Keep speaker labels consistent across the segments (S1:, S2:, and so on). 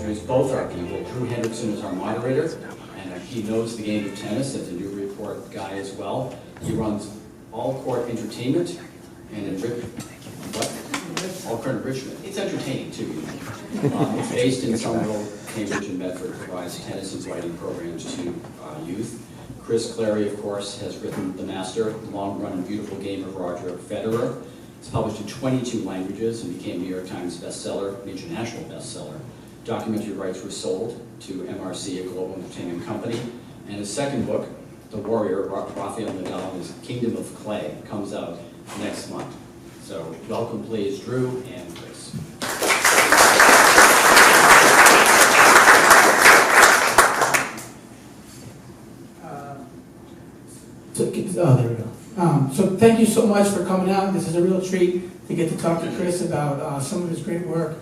S1: introduce both our people. Drew Hendrickson is our moderator, and he knows the game of tennis as a Newburyport guy as well. He runs All Court Entertainment and All Court Enrichment. It's entertaining too. It's based in Somerville, Cambridge, and Bedford. Provides tennis and writing programs to youth. Chris Clary, of course, has written The Master, Long Run and Beautiful Game of Roger Federer. It's published in 22 languages and became New York Times bestseller, an international bestseller. Documentary rights were sold to MRC, a global entertainment company. And his second book, The Warrior, Rafael Nadal and His Kingdom of Clay, comes out next month. So welcome, please, Drew and Chris.
S2: There we go. So thank you so much for coming out. This is a real treat to get to talk to Chris about some of his great work.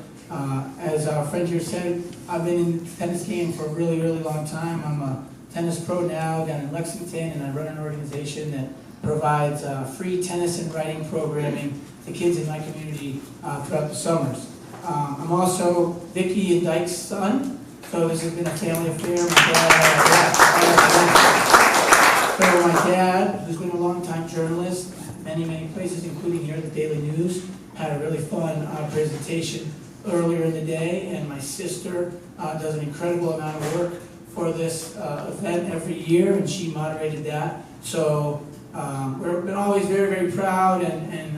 S2: As our friend here said, I've been in the tennis game for a really, really long time. I'm a tennis pro now down in Lexington, and I run an organization that provides free tennis and writing programming to kids in my community throughout the summers. I'm also Vicki and Dyke's son, so this has been a family affair. So my dad, who's been a long-time journalist, many, many places, including here at the Daily News, had a really fun presentation earlier in the day, and my sister does an incredible amount of work for this event every year, and she moderated that. So we've been always very, very proud and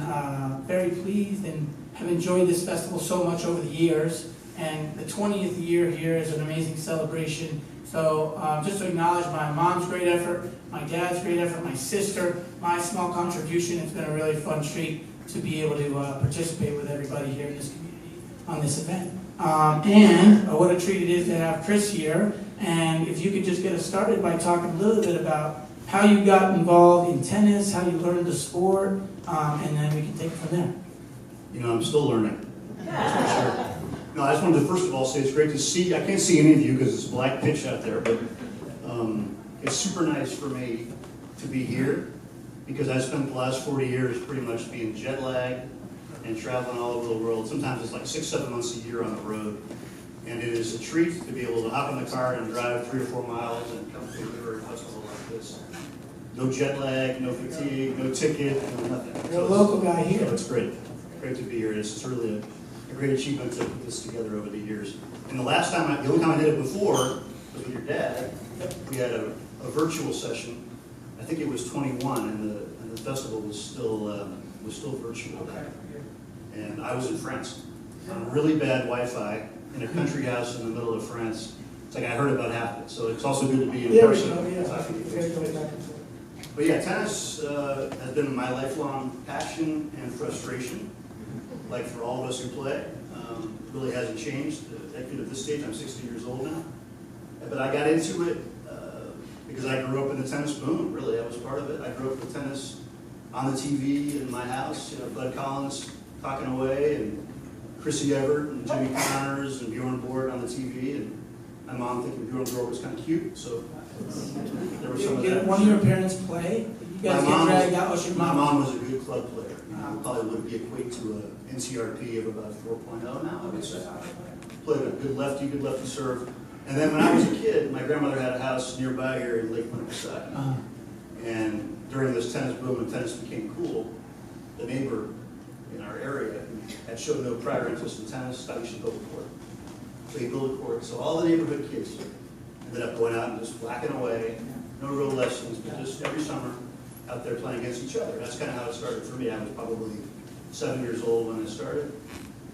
S2: very pleased, and have enjoyed this festival so much over the years. And the 20th year here is an amazing celebration. So just to acknowledge my mom's great effort, my dad's great effort, my sister, my small contribution. It's been a really fun treat to be able to participate with everybody here in this community on this event. And what a treat it is to have Chris here. And if you could just get us started by talking a little bit about how you got involved in tennis, how you learned the sport, and then we can take it from there.
S3: You know, I'm still learning. That's for sure. No, I just wanted to first of all say it's great to see. I can't see any of you because it's a black pitch out there, but it's super nice for me to be here because I spent the last 40 years pretty much being jet lagged and traveling all over the world. Sometimes it's like 6-7 months a year on the road. And it is a treat to be able to hop in the car and drive 3 or 4 miles and come to a river festival like this. No jet lag, no fatigue, no ticket, no nothing.
S2: You're a local guy here.
S3: So it's great. Great to be here. It's really a great achievement to put this together over the years. And the only time I did it before was with your dad. We had a virtual session. I think it was 21, and the festival was still virtual.
S2: Okay.
S3: And I was in France on really bad Wi-Fi in a country house in the middle of France. It's like I heard about half of it, so it's also good to be in person. But yeah, tennis has been my lifelong passion and frustration. Like for all of us who play, it really hasn't changed. At this stage, I'm 60 years old now. But I got into it because I grew up in the tennis boom, really. I was part of it. I grew up with tennis on the TV in my house. You know, Bud Collins talking away, and Chrissy Evert, and Jimmy Connors, and Bjorn Borg on the TV. And my mom thinking Bjorn Borg was kind of cute, so there was some of that.
S2: One of your parents play? You guys get dragged out? Was your
S3: My
S2: mom?
S3: mom was a good club player. Probably would be equate to an NCRP of about 4.0 now, I would say. Played a good lefty serve. And then when I was a kid, my grandmother had a house nearby here in Lake Winnipesaukee. And during this tennis boom and tennis became cool, the neighbor in our area had showed no prior interest in tennis, thought we should build a court. So he built a court. So all the neighborhood kids ended up going out and just whacking away, no real lessons, but just every summer out there playing against each other. That's kind of how it started for me. I was probably 7 years old when I started.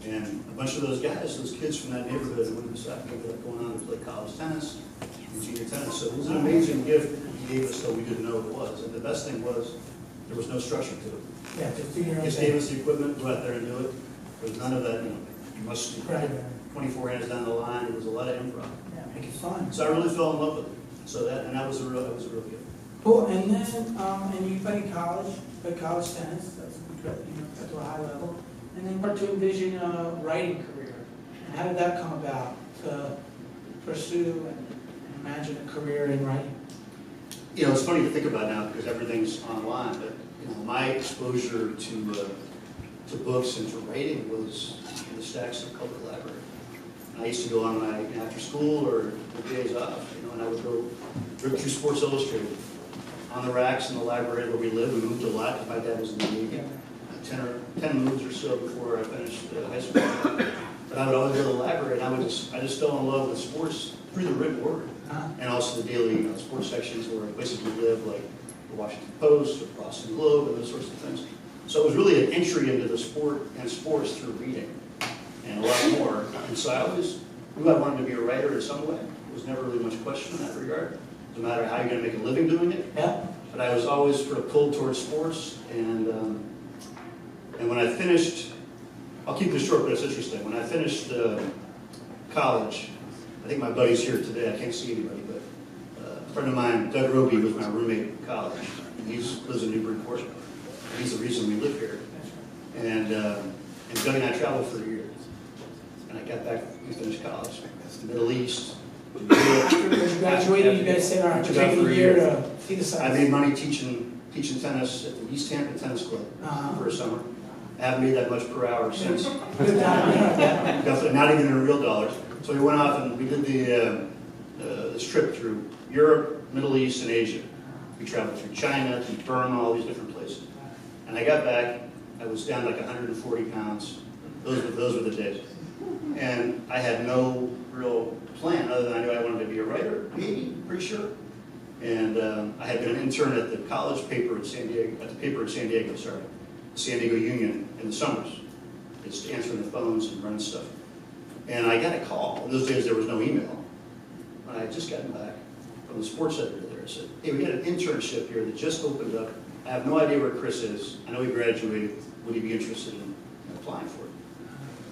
S3: And a bunch of those guys, those kids from that neighborhood in Winnipesaukee ended up going on to play college tennis and junior tennis. So it was an amazing gift he gave us, though we didn't know what it was. And the best thing was there was no structure to it.
S2: Yeah, just do your own
S3: He just
S2: thing.
S3: gave us the equipment, go out there and do it. There was none of that, you must do
S2: Right.
S3: 24 hands down the line. It was a lot of improv.
S2: Yeah, make it fun.
S3: So I really fell in love with it. So that was a real gift.
S2: Cool. And then, and you played college tennis. That's good. You know, got to a high level. And then start to envision a writing career. And how did that come about to pursue and imagine a career in writing?
S3: You know, it's funny to think about now because everything's online, but my exposure to books and to writing was in the stacks of Culver Library. I I used to go on my after school or the days off, and I would go rip through Sports Illustrated on the racks in the library where we lived. We moved a lot because my dad was in the Navy. 10 moves or so before I finished high school. But I would always go to the library, and I just fell in love with sports through the written word, and also the daily sports sections where I basically lived, like the Washington Post or Boston Globe and those sorts of things. So it was really an entry into the sport and sports through reading and a lot more. And so I always knew I wanted to be a writer in some way. There was never really much question in that regard. No matter how you're going to make a living doing it.
S2: Yeah.
S3: But I was always sort of pulled towards sports, and when I finished, I'll keep this short, but it's interesting. When I finished college, I think my buddy's here today. I can't see anybody, but a friend of mine, Doug Roby, was my roommate in college. He lives in Newburyport. He's the reason we live here. And Doug and I traveled for a year. And I got back, we finished college. The Middle East.
S2: After you graduated, you guys said, all right, we're taking a year to see the sights.
S3: I made money teaching tennis at the East Hampton Tennis Club for a summer. I haven't made that much per hour since.
S2: Good time, yeah.
S3: Definitely not even in real dollars. So we went off and we did this trip through Europe, Middle East, and Asia. We traveled through China, through Burma, all these different places. And I got back, I was down like 140 pounds. Those were the days. And I had no real plan other than I knew I wanted to be a writer, maybe, pretty sure. And I had been an intern at the college paper in San Diego, San Diego Union in the summers. Just answering the phones and running stuff. And I got a call. In those days, there was no email. And I had just gotten back from the sports editor there. I said, hey, we got an internship here that just opened up. I have no idea where Chris is. I know he graduated. Would he be interested in applying for it?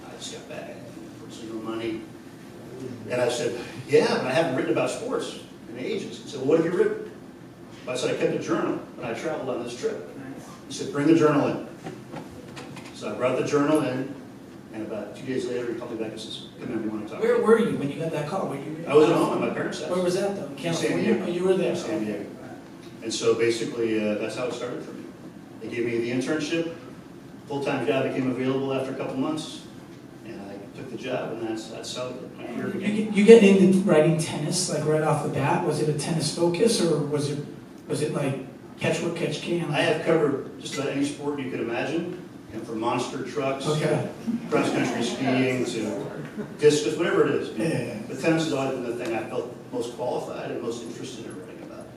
S3: I just got back. No money. And I said, yeah, but I haven't written about sports in ages. He said, well, what have you written? I said, I kept a journal when I traveled on this trip. He said, bring the journal in. So I brought the journal in, and about 2 days later, he called me back and says, come in, we want to talk.
S2: Where were you when you got that call? Were you?
S3: I was at home at my parents' house.
S2: Where was that though?
S3: San
S2: California?
S3: Diego.
S2: Oh, you were there.
S3: San Diego. And so basically, that's how it started for me. They gave me the internship. Full-time job became available after a couple months. Took the job, and that's how my career began.
S2: You get into writing tennis like right off the bat. Was it a tennis focus, or was it like catch what catch can?
S3: I have covered just about any sport you could imagine, from monster trucks, cross country skiing to discus, whatever it is.
S2: Yeah.
S3: But tennis has always been the thing I felt most qualified and most interested in writing about.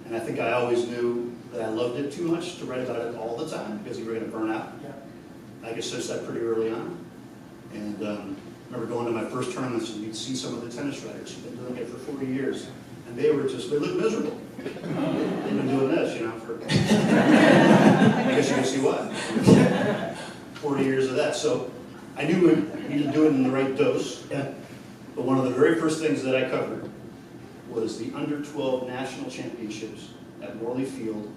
S3: And I think I always knew that I loved it too much to write about it all the time because you were going to burn out. I guess sensed that pretty early on. And I remember going to my first tournaments, and you'd see some of the tennis writers who've been doing it for 40 years. And they looked miserable. They've been doing this, for, I guess you can see why. 40 years of that. So I knew I needed to do it in the right dose.
S2: Yeah.
S3: But one of the very first things that I covered was the under-12 national championships at Morley Field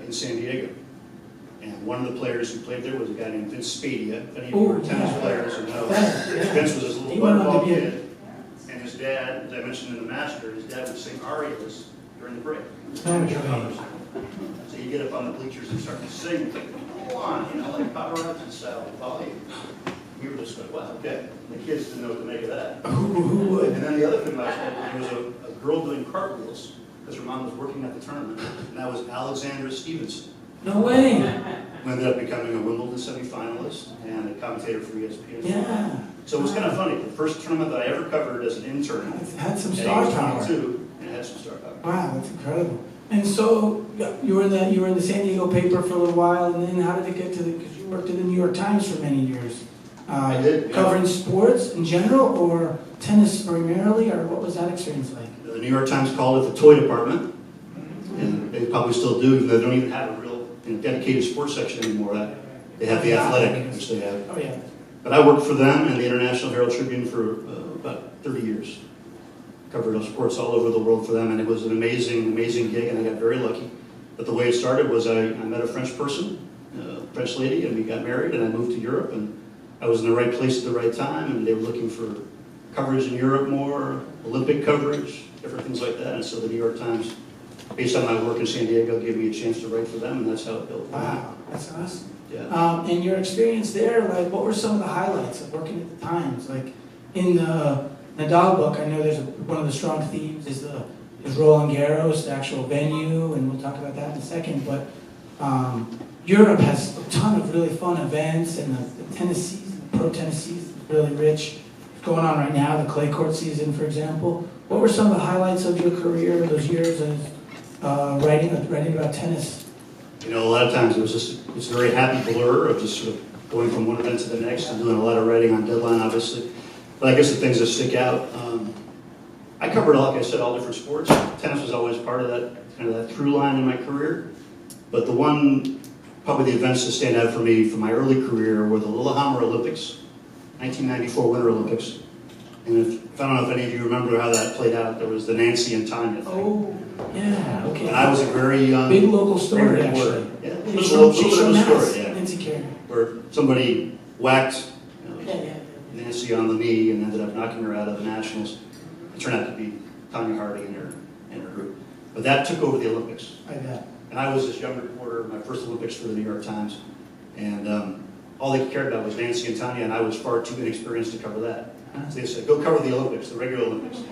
S3: in San Diego. And one of the players who played there was a guy named Vince Spadia. If any of you are tennis players who know, Vince was this little butterball kid. And his dad, as I mentioned in the Master, his dad would sing arias during the break. So you get up on the bleachers and start to sing, go on, like paparazzi style volume. We were just like, wow, okay. The kids didn't know what to make of that.
S2: Who would?
S3: And then the other thing there was a girl doing cartwheels because her mom was working at the tournament, and that was Alexandra Stevenson.
S2: No way.
S3: Who ended up becoming a Wimbledon semifinalist and a commentator for ESPN.
S2: Yeah.
S3: So it was kind of funny. The first tournament that I ever covered as an intern.
S2: It had some
S3: at
S2: star
S3: age
S2: power.
S3: 22, and it had some star power.
S2: Wow, that's incredible. And so you were in the San Diego paper for a little while, and then how did it get to because you worked at the New York Times for many years.
S3: I did. Yeah.
S2: Covering sports in general, or tennis primarily, or what was that experience like?
S3: The New York Times called it the toy department, and they probably still do, even though they don't even have a real dedicated sports section anymore. They have the athletic, which they have.
S2: Oh yeah.
S3: But I worked for them and the International Herald Tribune for about 30 years. Covered sports all over the world for them, and it was an amazing, amazing gig, and I got very lucky. But the way it started was I met a French person, a French lady, and we got married, and I moved to Europe, and I was in the right place at the right time, and they were looking for coverage in Europe more, Olympic coverage, different things like that, and so the New York Times, based on my work in San Diego, gave me a chance to write for them, and that's how it built.
S2: Wow, that's awesome.
S3: Yeah.
S2: And your experience there, like, what were some of the highlights of working at the Times? Like, in the Nadal book, I know there's one of the strong themes is Roland Garros, the actual venue, and we'll talk about that in a second. But Europe has a ton of really fun events, and the tennis season, the pro tennis season, is really rich. It's going on right now, the clay court season, for example. What were some of the highlights of your career, those years of writing about tennis?
S3: You know, a lot of times it's a very happy blur of just sort of going from one event to the next and doing a lot of writing on deadline, obviously. But I guess the things that stick out, I covered, like I said, all different sports. Tennis was always part of that, kind of that through line in my career. But probably the events that stand out for me from my early career were the Lillehammer Olympics, 1994 Winter Olympics. And if I don't know if any of you remember how that played out, there was the Nancy and Tanya thing.
S2: Oh, yeah, okay.
S3: And I was a very young...
S2: Big local story, actually.
S3: Yeah, a
S2: She
S3: little bit
S2: showed
S3: of a story, yeah.
S2: Nancy Kerrigan.
S3: Where somebody whacked
S2: Yeah.
S3: Nancy on the knee and ended up knocking her out of the Nationals. It turned out to be Tanya Harding and her group. But that took over the Olympics.
S2: I bet.
S3: And I was this young reporter, my first Olympics for the New York Times. And all they cared about was Nancy and Tanya, and I was far too inexperienced to cover that. So they said, go cover the Olympics, the regular Olympics.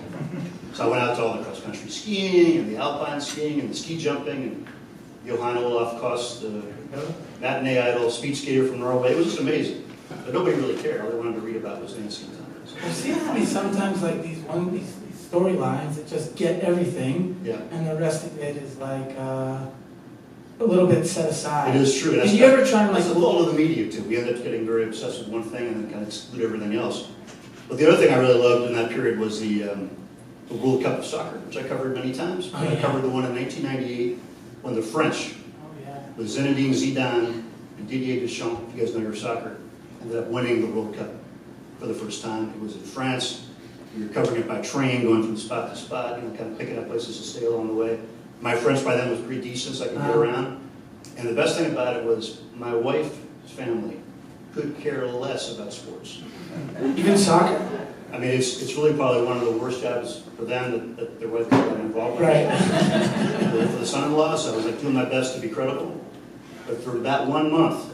S3: So I went out to all the cross-country skiing and the alpine skiing and the ski jumping, and Johan Olaf Kost, the matinee idol speed skater from Norway. It was just amazing. But nobody really cared. All they wanted to read about was Nancy and Tanya. So.
S2: Well, see how many sometimes like these storylines that just get everything,
S3: Yeah.
S2: and the rest of it is like a little bit set aside.
S3: It is true.
S2: Did you ever try and
S3: That's
S2: like
S3: the fault of the media too. We end up getting very obsessed with one thing and then kind of exclude everything else. But the other thing I really loved in that period was the World Cup of Soccer, which I covered many times.
S2: Oh,
S3: I
S2: yeah.
S3: covered the one in 1998 when the French,
S2: Oh yeah.
S3: with Zinedine Zidane and Didier Deschamps, if you guys know your soccer, ended up winning the World Cup for the first time. It was in France. We were covering it by train, going from spot to spot, kind of picking up places to stay along the way. My French by then was pretty decent, so I could get around. And the best thing about it was my wife's family could care less about sports.
S2: Even soccer?
S3: I mean, it's really probably one of the worst jobs for them that their wife got involved with.
S2: Right.
S3: For the son-in-law, so I was like doing my best to be credible. But for that 1 month,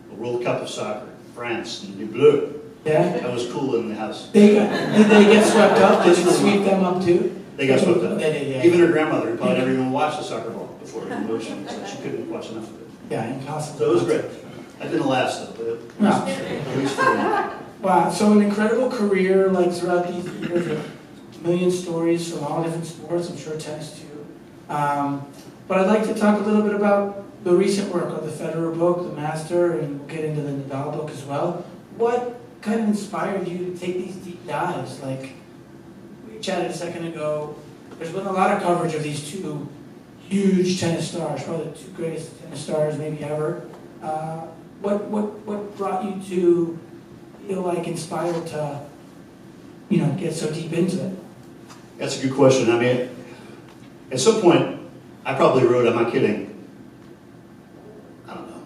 S3: the World Cup of Soccer, France, and the Bleu,
S2: Yeah.
S3: that was cool in the house.
S2: Did they get swept up? Did you sweep them up too?
S3: They got swept up.
S2: They did, yeah.
S3: Even her grandmother, who probably never even watched the soccer ball before her emotion, so she couldn't watch enough of it.
S2: Yeah, impossible.
S3: So it was great. I didn't last though, but
S2: No.
S3: at least for me.
S2: Wow, so an incredible career, like throughout these years, a million stories from all different sports, I'm sure tennis too. But I'd like to talk a little bit about the recent work of the Federer book, The Master, and we'll get into the Nadal book as well. What kind of inspired you to take these deep dives? Like, we chatted a second ago, there's been a lot of coverage of these two huge tennis stars, probably the two greatest tennis stars maybe ever. What brought you to feel like inspired to, get so deep into it?
S3: That's a good question. I mean, at some point, I probably wrote, I'm not kidding, I don't know,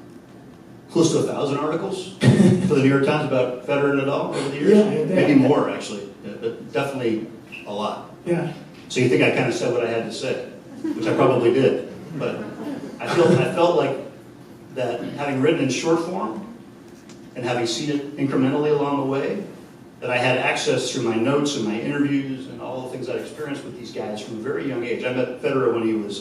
S3: close to 1,000 articles for the New York Times about Federer and Nadal over the years.
S2: Yeah,
S3: Maybe more, actually, but definitely a lot.
S2: Yeah.
S3: So you think I kind of said what I had to say, which I probably did. But I felt like that having written in short form and having seen it incrementally along the way, that I had access through my notes and my interviews and all the things I'd experienced with these guys from a very young age. I met Federer when he was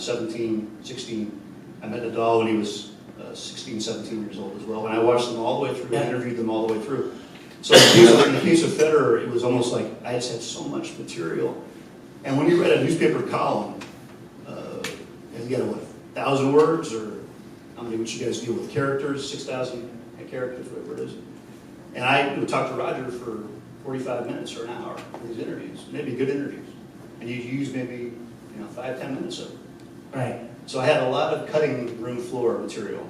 S3: 17, 16. I met Nadal when he was 16, 17 years old as well. And I watched them all the way through and interviewed them all the way through. So in the case of Federer, it was almost like I just had so much material. And when you read a newspaper column, you got 1,000 words, or how many would you guys deal with? Characters, 6,000 characters, whatever it is. And I would talk to Roger for 45 minutes or an hour for these interviews, maybe good interviews. And you'd use maybe 5, 10 minutes of it.
S2: Right.
S3: So I had a lot of cutting room floor material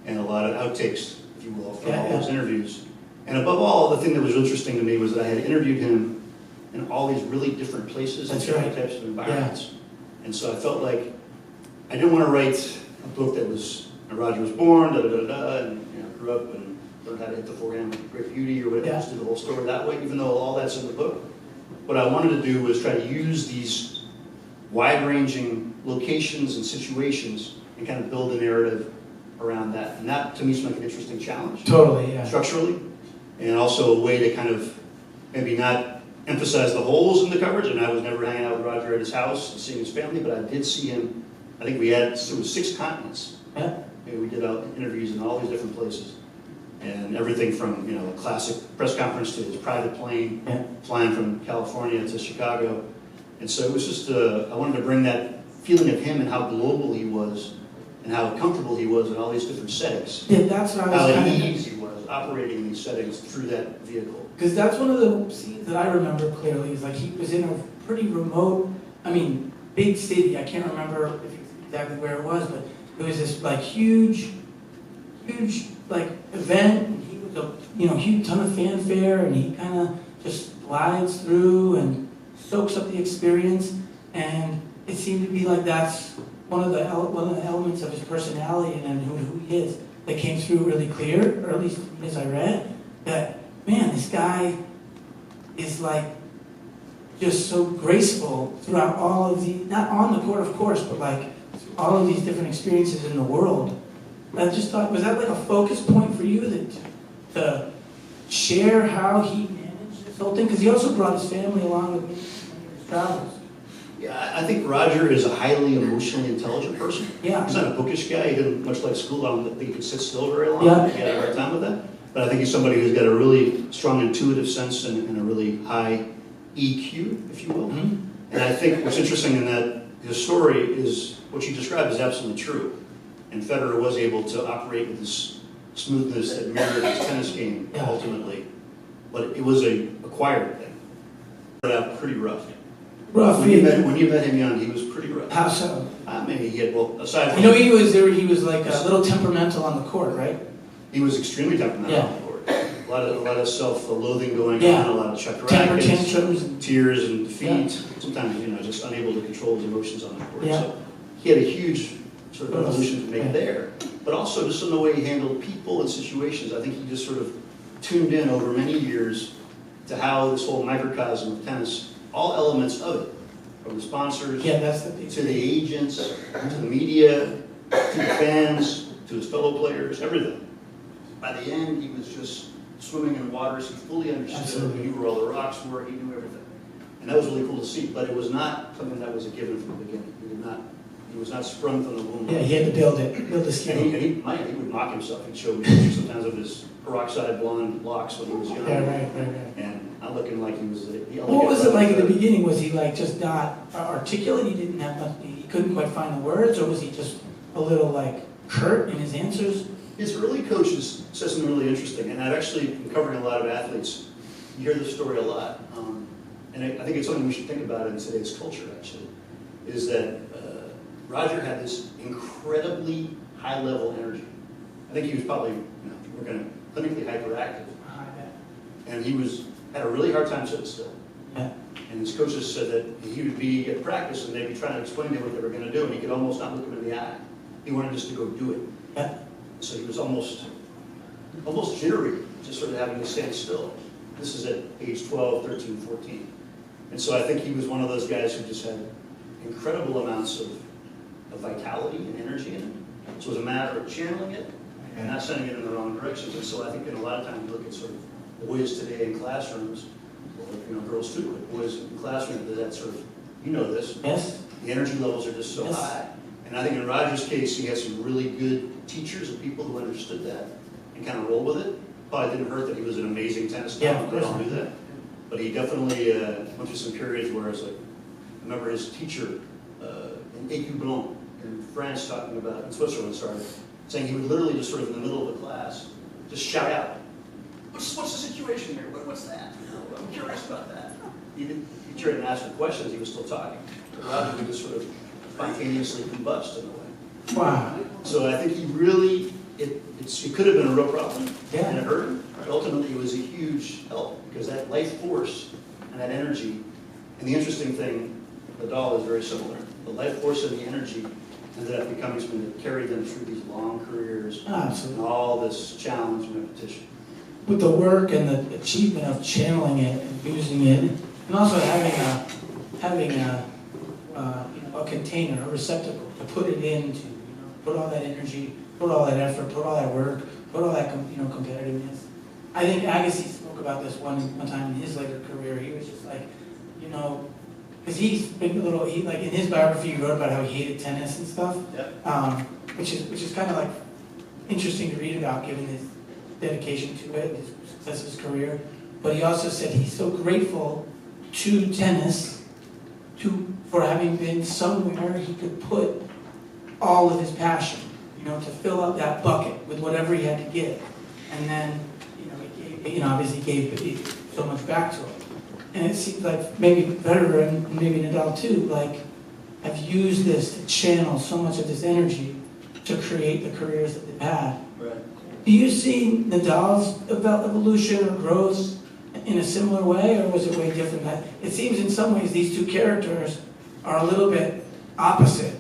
S3: and a lot of outtakes, if you will, from all those interviews. And above all, the thing that was interesting to me was that I had interviewed him in all these really different places and different types of environments. And so I felt like I didn't want to write a book that was, Roger was born, and grew up and learned how to hit the forehand with great beauty or whatever, just do the whole story that way, even though all that's in the book. What I wanted to do was try to use these wide-ranging locations and situations and kind of build a narrative around that. And that, to me, seemed like an interesting challenge.
S2: Totally, yeah.
S3: Structurally. and also a way to kind of maybe not emphasize the holes in the coverage. And I was never hanging out with Roger at his house and seeing his family, but I did see him. I think it was 6 continents.
S2: Yeah.
S3: And we did interviews in all these different places. And everything from, a classic press conference to his private plane,
S2: Yeah.
S3: flying from California to Chicago. And so it was just, I wanted to bring that feeling of him and how global he was and how comfortable he was in all these different settings.
S2: Yeah, that's what I
S3: How
S2: was
S3: at
S2: kind
S3: ease he was operating in these settings through that vehicle.
S2: because that's one of the scenes that I remember clearly, is like he was in a pretty remote, big city. I can't remember exactly where it was, but it was this like huge like event, and he was a huge ton of fanfare, and he kind of just glides through and soaks up the experience, and it seemed to be like that's one of the elements of his personality and who he is that came through really clear, or at least as I read, that man, this guy is like just so graceful throughout all of the, not on the court of course, but like all of these different experiences in the world. I just thought, was that like a focus point for you to share how he managed this whole thing? Because he also brought his family along with him on his travels.
S3: Yeah, I think Roger is a highly emotionally intelligent person.
S2: Yeah.
S3: He's not a bookish guy. He didn't much like school. I don't think he could sit still very long.
S2: Yeah.
S3: He had a hard time with that. But I think he's somebody who's got a really strong intuitive sense and a really high EQ, if you will.
S2: Mm-hmm.
S3: And I think what's interesting in that his story is what you described is absolutely true. And Federer was able to operate with this smoothness that mirrored his tennis game ultimately. But it was a acquired thing. Started out pretty rough.
S2: Rough.
S3: When you met him young, he was pretty rough.
S2: How so?
S3: Maybe he had, aside
S2: I
S3: from...
S2: know he was like a little temperamental on the court, right?
S3: He was extremely temperamental
S2: Yeah.
S3: on the court. A lot of self-loathing going
S2: Yeah.
S3: on, a lot of chuck
S2: Temper
S3: rackets,
S2: tantrums.
S3: tears and defeat.
S2: Yeah.
S3: Sometimes, just unable to control his emotions on the court.
S2: Yeah.
S3: So he had a huge sort of evolution to make
S2: Yeah.
S3: there. But also just in the way he handled people and situations. I think he just sort of tuned in over many years to how this whole microcosm of tennis, all elements of it, from the sponsors
S2: Yeah, that's the big
S3: to the agents, to the media, to the fans, to his fellow players, everything. By the end, he was just swimming in waters he fully understood.
S2: Absolutely.
S3: He knew where all the rocks were, he knew everything. And that was really cool to see, but it was not something that was a given from the beginning. He was not sprung from the womb.
S2: Yeah, he had to build the
S3: And
S2: skill.
S3: he would mock himself. He'd show pictures sometimes of his peroxide blonde locks when he was young.
S2: Yeah, right.
S3: And not looking like he was...
S2: What was it like at the beginning? Was he like just not articulate? He didn't have much, he couldn't quite find the words, or was he just a little like curt in his answers?
S3: His early coaches said something really interesting, and I've actually been covering a lot of athletes. You hear this story a lot, and I think it's something we should think about in today's culture, actually, is that Roger had this incredibly high-level energy. I think he was probably, we're going to clinically hyperactive, and he had a really hard time sitting still.
S2: Yeah.
S3: And his coaches said that he would be at practice, and they'd be trying to explain to him what they were going to do, and he could almost not look him in the eye. He wanted just to go do it.
S2: Yeah.
S3: So he was almost jittery, just sort of having to stand still. This is at age 12, 13, 14. And so I think he was one of those guys who just had incredible amounts of vitality and energy in him. So it was a matter of channeling it and not sending it in the wrong directions. And so I think in a lot of times you look at sort of boys today in classrooms, or girls too, but boys in classrooms, that sort of, this.
S2: Yes.
S3: The energy levels are just so high. And I think in Roger's case, he had some really good teachers and people who understood that and kind of rolled with it. Probably didn't hurt that he was an amazing tennis player.
S2: Yeah,
S3: They all knew that. But he definitely went through some periods where I remember his teacher in Écublon in France in Switzerland, saying he would literally just sort of in the middle of a class, just shout out, what's the situation here? What's that? I'm curious about that. He didn't ask for questions, he was still talking. But Roger would just sort of spontaneously combust in a way.
S2: Wow.
S3: So I think he really, it could have been a real problem,
S2: Yeah.
S3: and it hurt him. But ultimately, it was a huge help because that life force and that energy, and the interesting thing, Nadal is very similar. The life force and the energy ended up becoming something that carried them through these long careers
S2: Absolutely.
S3: and all this challenge and repetition.
S2: With the work and the achievement of channeling it and using it, and also having a container, a receptacle to put it into, put all that energy, put all that effort, put all that work, put all that competitiveness. I think Agassi spoke about this one time in his later career. He was just like, you know, because he's been a little, like in his biography, he wrote about how he hated tennis and stuff, which is kind of like interesting to read about given his dedication to it, his success of his career. But he also said he's so grateful to tennis for having been somewhere he could put all of his passion, you know, to fill up that bucket with whatever he had to give. And then, he obviously gave so much back to him. And it seems like maybe Federer and maybe Nadal too, like, have used this to channel so much of this energy to create the careers that they've had.
S3: Right.
S2: Do you see Nadal's evolution or growth in a similar way, or was it way different? It seems in some ways these two characters are a little bit opposite,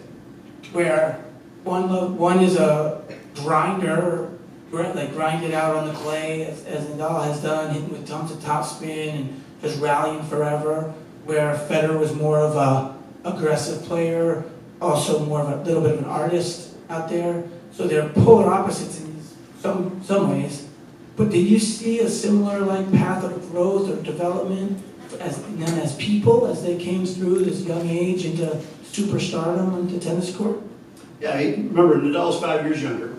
S2: where one is a grinder, like grind it out on the clay, as Nadal has done, hitting with tons of topspin and just rallying forever, where Federer was more of a aggressive player, also more of a little bit of an artist out there. So they're polar opposites in some ways. But did you see a similar like path of growth or development as people as they came through this young age into superstardom on the tennis court?
S3: Yeah, remember, Nadal's 5 years younger.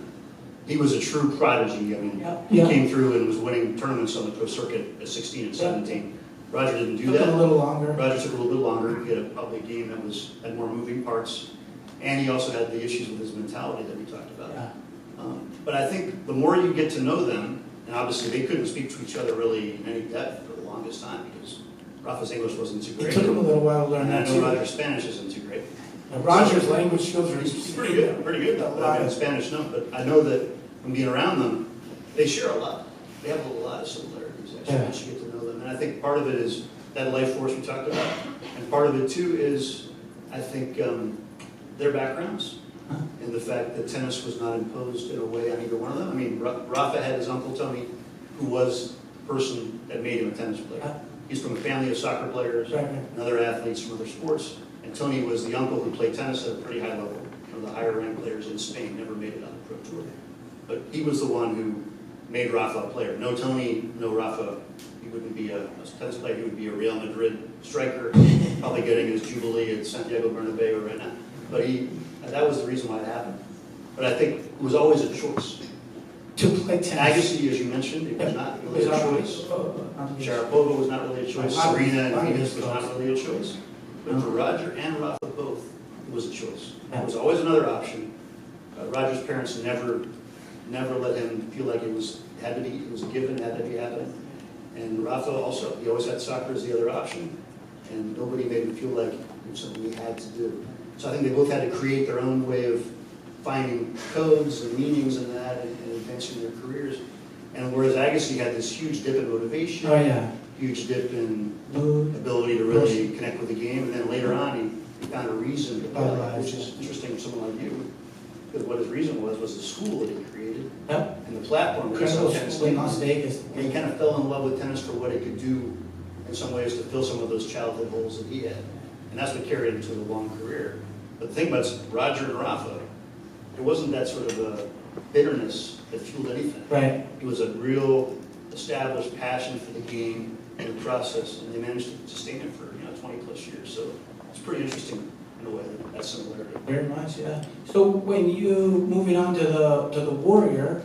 S3: He was a true prodigy. I mean, he came through and was winning tournaments on the pro circuit at 16 and 17. Roger didn't do that.
S2: Took a little longer.
S3: Roger took a little bit longer. He had probably a game that had more moving parts. And he also had the issues with his mentality that we talked about.
S2: Yeah.
S3: But I think the more you get to know them, and obviously they couldn't speak to each other really in any depth for the longest time because Rafa's English wasn't too great.
S2: It took him a little while to learn
S3: And I
S2: that
S3: know
S2: too.
S3: Roger's Spanish isn't too great.
S2: Now, Roger's language skills are
S3: He's pretty good, I mean, Spanish, no, but I know that from being around them, they share a lot. They have a lot of similarities, actually, once you get to know them. And I think part of it is that life force we talked about, and part of it too is, I think, their backgrounds, and the fact that tennis was not imposed in a way on either one of them. I mean, Rafa had his uncle Tony, who was the person that made him a tennis player. He's from a family of soccer players and other athletes from other sports. And Tony was the uncle who played tennis at a pretty high level, one of the higher ranked players in Spain, never made it on the pro tour. But he was the one who made Rafa a player. No Tony, no Rafa, he wouldn't be a tennis player, he would be a Real Madrid striker, probably getting his Jubilee at Santiago Bernabeu right now. But that was the reason why it happened. But I think it was always a choice.
S2: To play tennis.
S3: Agassi, as you mentioned, it was not really a choice. Sharapova was not really a choice. Serena and Venus was not really a choice. But for Roger and Rafa both, it was a choice. It was always another option. Roger's parents never let him feel like it was a given, it had to be happening. And Rafa also, he always had soccer as the other option, and nobody made him feel like it was something he had to do. So I think they both had to create their own way of finding codes and meanings in that and advancing their careers. And whereas Agassi had this huge dip in motivation, huge dip in ability to really connect with the game, and then later on he found a reason to play, which is interesting for someone like you, because what his reason was the school that he created and the platform that he saw tennis
S2: in Las Vegas.
S3: And he kind of fell in love with tennis for what it could do in some ways to fill some of those childhood holes that he had. And that's what carried him to a long career. But the thing about Roger and Rafa, it wasn't that sort of a bitterness that fueled anything.
S2: Right.
S3: It was a real established passion for the game and the process, and they managed to sustain it for 20 plus years. So it's pretty interesting in a way, that similarity.
S2: Very much, yeah. So when moving on to the Warrior,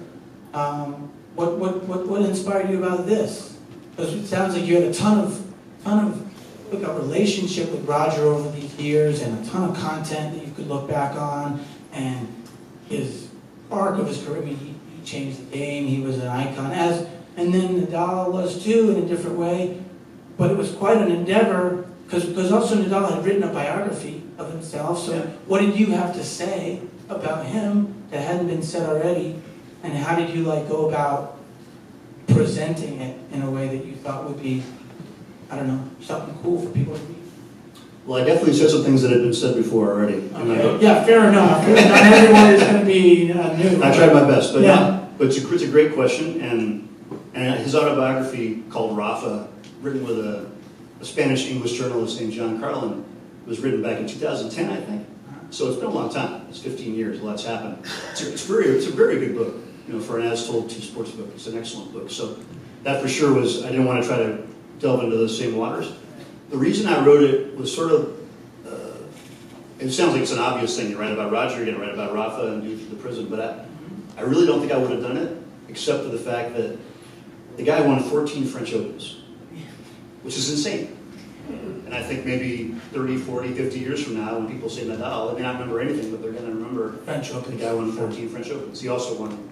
S2: what inspired you about this? Because it sounds like you had a ton of like a relationship with Roger over these years, and a ton of content that you could look back on, and his arc of his career. I mean, he changed the game. He was an icon, and then Nadal was too in a different way. But it was quite an endeavor because also Nadal had written a biography of himself. So what did you have to say about him that hadn't been said already, and how did you go about presenting it in a way that you thought would be, I don't know, something cool for people to read?
S3: Well, I definitely said some things that had been said before already.
S2: Okay. Yeah, fair enough. Not everyone is going to be new.
S3: I tried my best, but it's a great question. And his autobiography called Rafa, written with a Spanish-English journalist named John Carlin, was written back in 2010, I think. So it's been a long time. It's 15 years. A lot's happened. It's a very good book, for an as-told sports book. It's an excellent book. So that for sure was, I didn't want to try to delve into those same waters. The reason I wrote it was sort of, it sounds like it's an obvious thing. You write about Roger, you're going to write about Rafa and do the prison, but I really don't think I would have done it, except for the fact that the guy won 14 French Opens, which is insane. And I think maybe 30, 40, 50 years from now, when people say Nadal, they may not remember anything, but they're going to remember
S2: French
S3: the
S2: Open.
S3: guy won 14 French Opens. He also won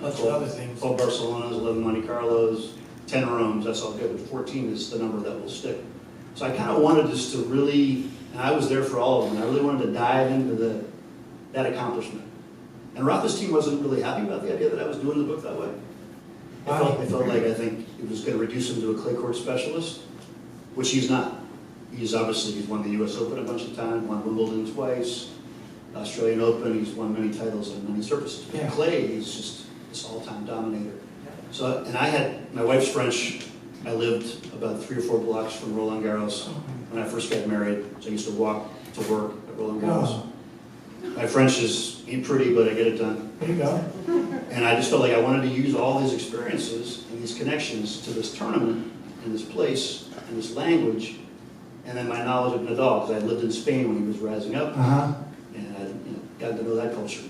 S2: Lots of other things.
S3: 12 Barcelonas, 11 Monte Carlos, 10 Romes, that's all good, but 14 is the number that will stick. So I kind of wanted just to really, and I was there for all of them, I really wanted to dive into that accomplishment. And Rafa's team wasn't really happy about the idea that I was doing the book that way. They felt like I think it was going to reduce him to a clay court specialist, which he's not. He's won the US Open a bunch of times, won Wimbledon twice, Australian Open, he's won many titles on many surfaces. But
S2: Yeah.
S3: clay, he's just this all-time dominator. So, and my wife's French. I lived about 3 or 4 blocks from Roland Garros when I first got married. So I used to walk to work at Roland Garros.
S2: Oh,
S3: My French ain't pretty, but I get it done.
S2: there you go.
S3: And I just felt like I wanted to use all these experiences and these connections to this tournament and this place and this language, and then my knowledge of Nadal, because I lived in Spain when he was rising up, and I got to know that culture.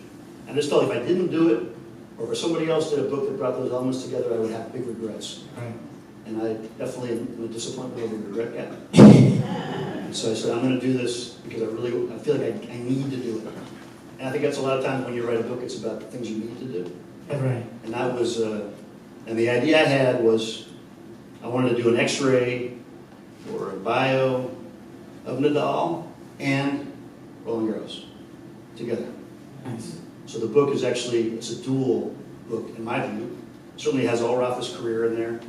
S3: And I just felt if I didn't do it, or if somebody else did a book that brought those elements together, I would have big regrets.
S2: Right.
S3: And I definitely am a disappointment over regret guy. And so I said, I'm going to do this because I feel like I need to do it. And I think that's a lot of times when you write a book, it's about the things you need to do.
S2: Right.
S3: And that was, and the idea I had was, I wanted to do an X-ray or a bio of Nadal and Roland Garros together.
S2: Nice.
S3: So the book is actually, it's a dual book in my view. It certainly has all Rafa's career in there.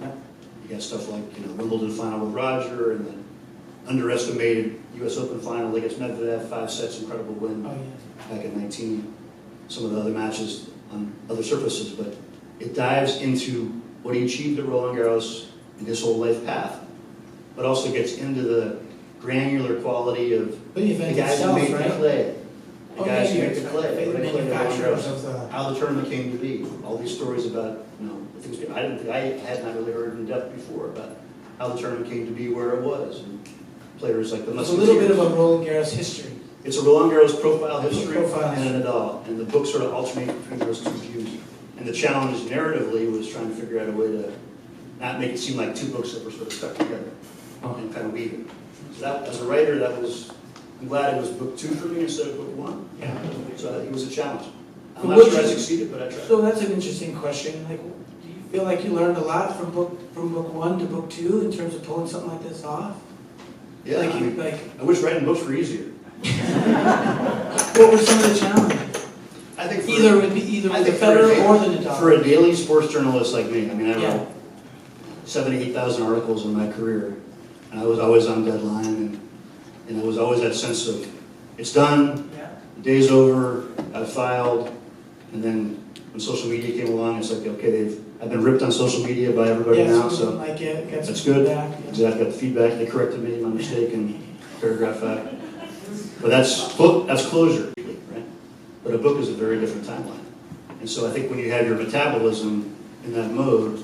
S3: You got stuff like, Wimbledon final with Roger and the underestimated US Open final against Medvedev, 5 sets, incredible win
S2: Oh, yes.
S3: back in 19. Some of the other matches on other surfaces, but it dives into what he achieved at Roland Garros and his whole life path, but also gets into the granular quality of
S2: But the
S3: the
S2: event
S3: guys who
S2: itself,
S3: made the
S2: right?
S3: clay, the guys who make the
S2: The
S3: clay, what they play at Roland
S2: manufacturers
S3: Garros,
S2: of the...
S3: how the tournament came to be, all these stories about, the things I had not really heard in depth before about how the tournament came to be where it was, and players like the
S2: It's a little bit of
S3: Musketeers.
S2: a Roland Garros history.
S3: It's a Roland Garros profile history
S2: Profile
S3: and a Nadal, and the book sort of alternates between those two views. And the challenge narratively was trying to figure out a way to not make it seem like 2 books that were sort of stuck together and kind of weave it. So that, as a writer, I'm glad it was book 2 for me instead of book 1.
S2: Yeah.
S3: So it was a challenge. I'm
S2: But
S3: not
S2: what
S3: sure I
S2: you-
S3: succeeded, but I tried.
S2: So that's an interesting question. Like, do you feel like you learned a lot from book 1 to book 2 in terms of pulling something like this off?
S3: Yeah,
S2: Like,
S3: I mean,
S2: like,
S3: I wish writing books were easier.
S2: what were some of the challenges?
S3: I think for,
S2: Either with the
S3: I think
S2: Federer or the Nadal.
S3: for a daily sports journalist like me, I mean, I
S2: Yeah.
S3: wrote 7,000 to 8,000 articles in my career, and I was always on deadline, and it was always that sense of, it's done,
S2: Yeah.
S3: the day's over, I've filed, and then when social media came along, it's like, okay, I've been ripped on social media by everybody now, so
S2: like get some
S3: that's good.
S2: feedback, yeah.
S3: Exactly, got the feedback, they corrected me, my mistake in paragraph 5. But that's closure, right? But a book is a very different timeline. And so I think when you have your metabolism in that mode,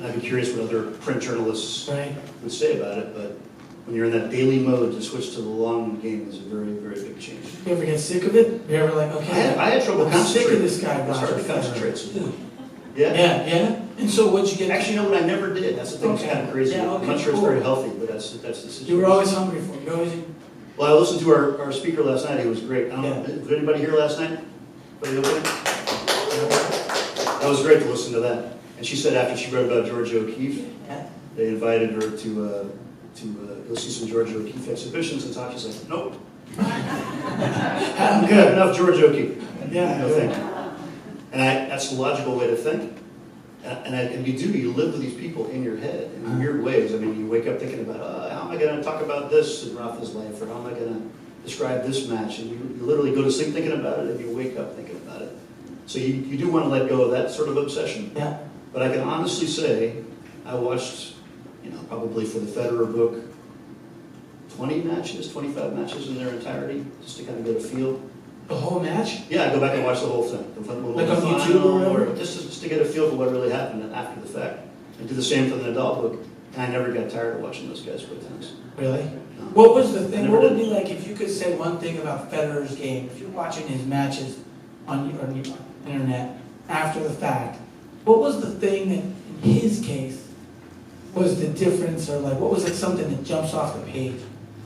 S3: I'd be curious what other print journalists
S2: Right.
S3: would say about it, but when you're in that daily mode, to switch to the long game is a very, very big change.
S2: You ever get sick of it? You ever like, okay,
S3: I had trouble
S2: I'm sick
S3: concentrating.
S2: of this guy,
S3: It's hard
S2: Roger
S3: to
S2: Federer.
S3: concentrate sometimes.
S2: Yeah,
S3: Yeah?
S2: yeah. And so what'd you get?
S3: Actually, you know what, I never did. That's the thing that's
S2: Okay.
S3: kind of crazy.
S2: Yeah,
S3: I'm
S2: okay,
S3: not sure
S2: cool.
S3: it's very healthy, but that's the situation.
S2: You were always hungry for it. You always...
S3: Well, I listened to our speaker last night. He was great. I don't know,
S2: Yeah.
S3: was anybody here last night? Anybody okay? That was great to listen to that. And she said after she read about Georgia O'Keeffe,
S2: Yeah.
S3: they invited her to go see some Georgia O'Keeffe exhibitions and talk. She's like, nope,
S2: I'm
S3: good
S2: good.
S3: enough Georgia O'Keeffe.
S2: Yeah.
S3: No thank you. And that's the logical way to think. And you live with these people in your head in weird ways. I mean, you wake up thinking about, how am I going to talk about this in Rafa's life, or how am I going to describe this match? And you literally go to sleep thinking about it, and you wake up thinking about it. So you do want to let go of that sort of obsession.
S2: Yeah.
S3: But I can honestly say, I watched, probably for the Federer book, 20 matches, 25 matches in their entirety, just to kind of get a feel.
S2: The whole match?
S3: Yeah, I go back and watch the whole thing.
S2: Like on YouTube or whatever?
S3: Just to get a feel for what really happened after the fact. I did the same for the Nadal book, and I never got tired of watching those guys play tennis.
S2: Really?
S3: No.
S2: What was the thing,
S3: Never
S2: what would
S3: did.
S2: be like, if you could say one thing about Federer's game, if you're watching his matches on your internet after the fact, what was the thing that, in his case, was the difference, or like, what was like something that jumps off the page?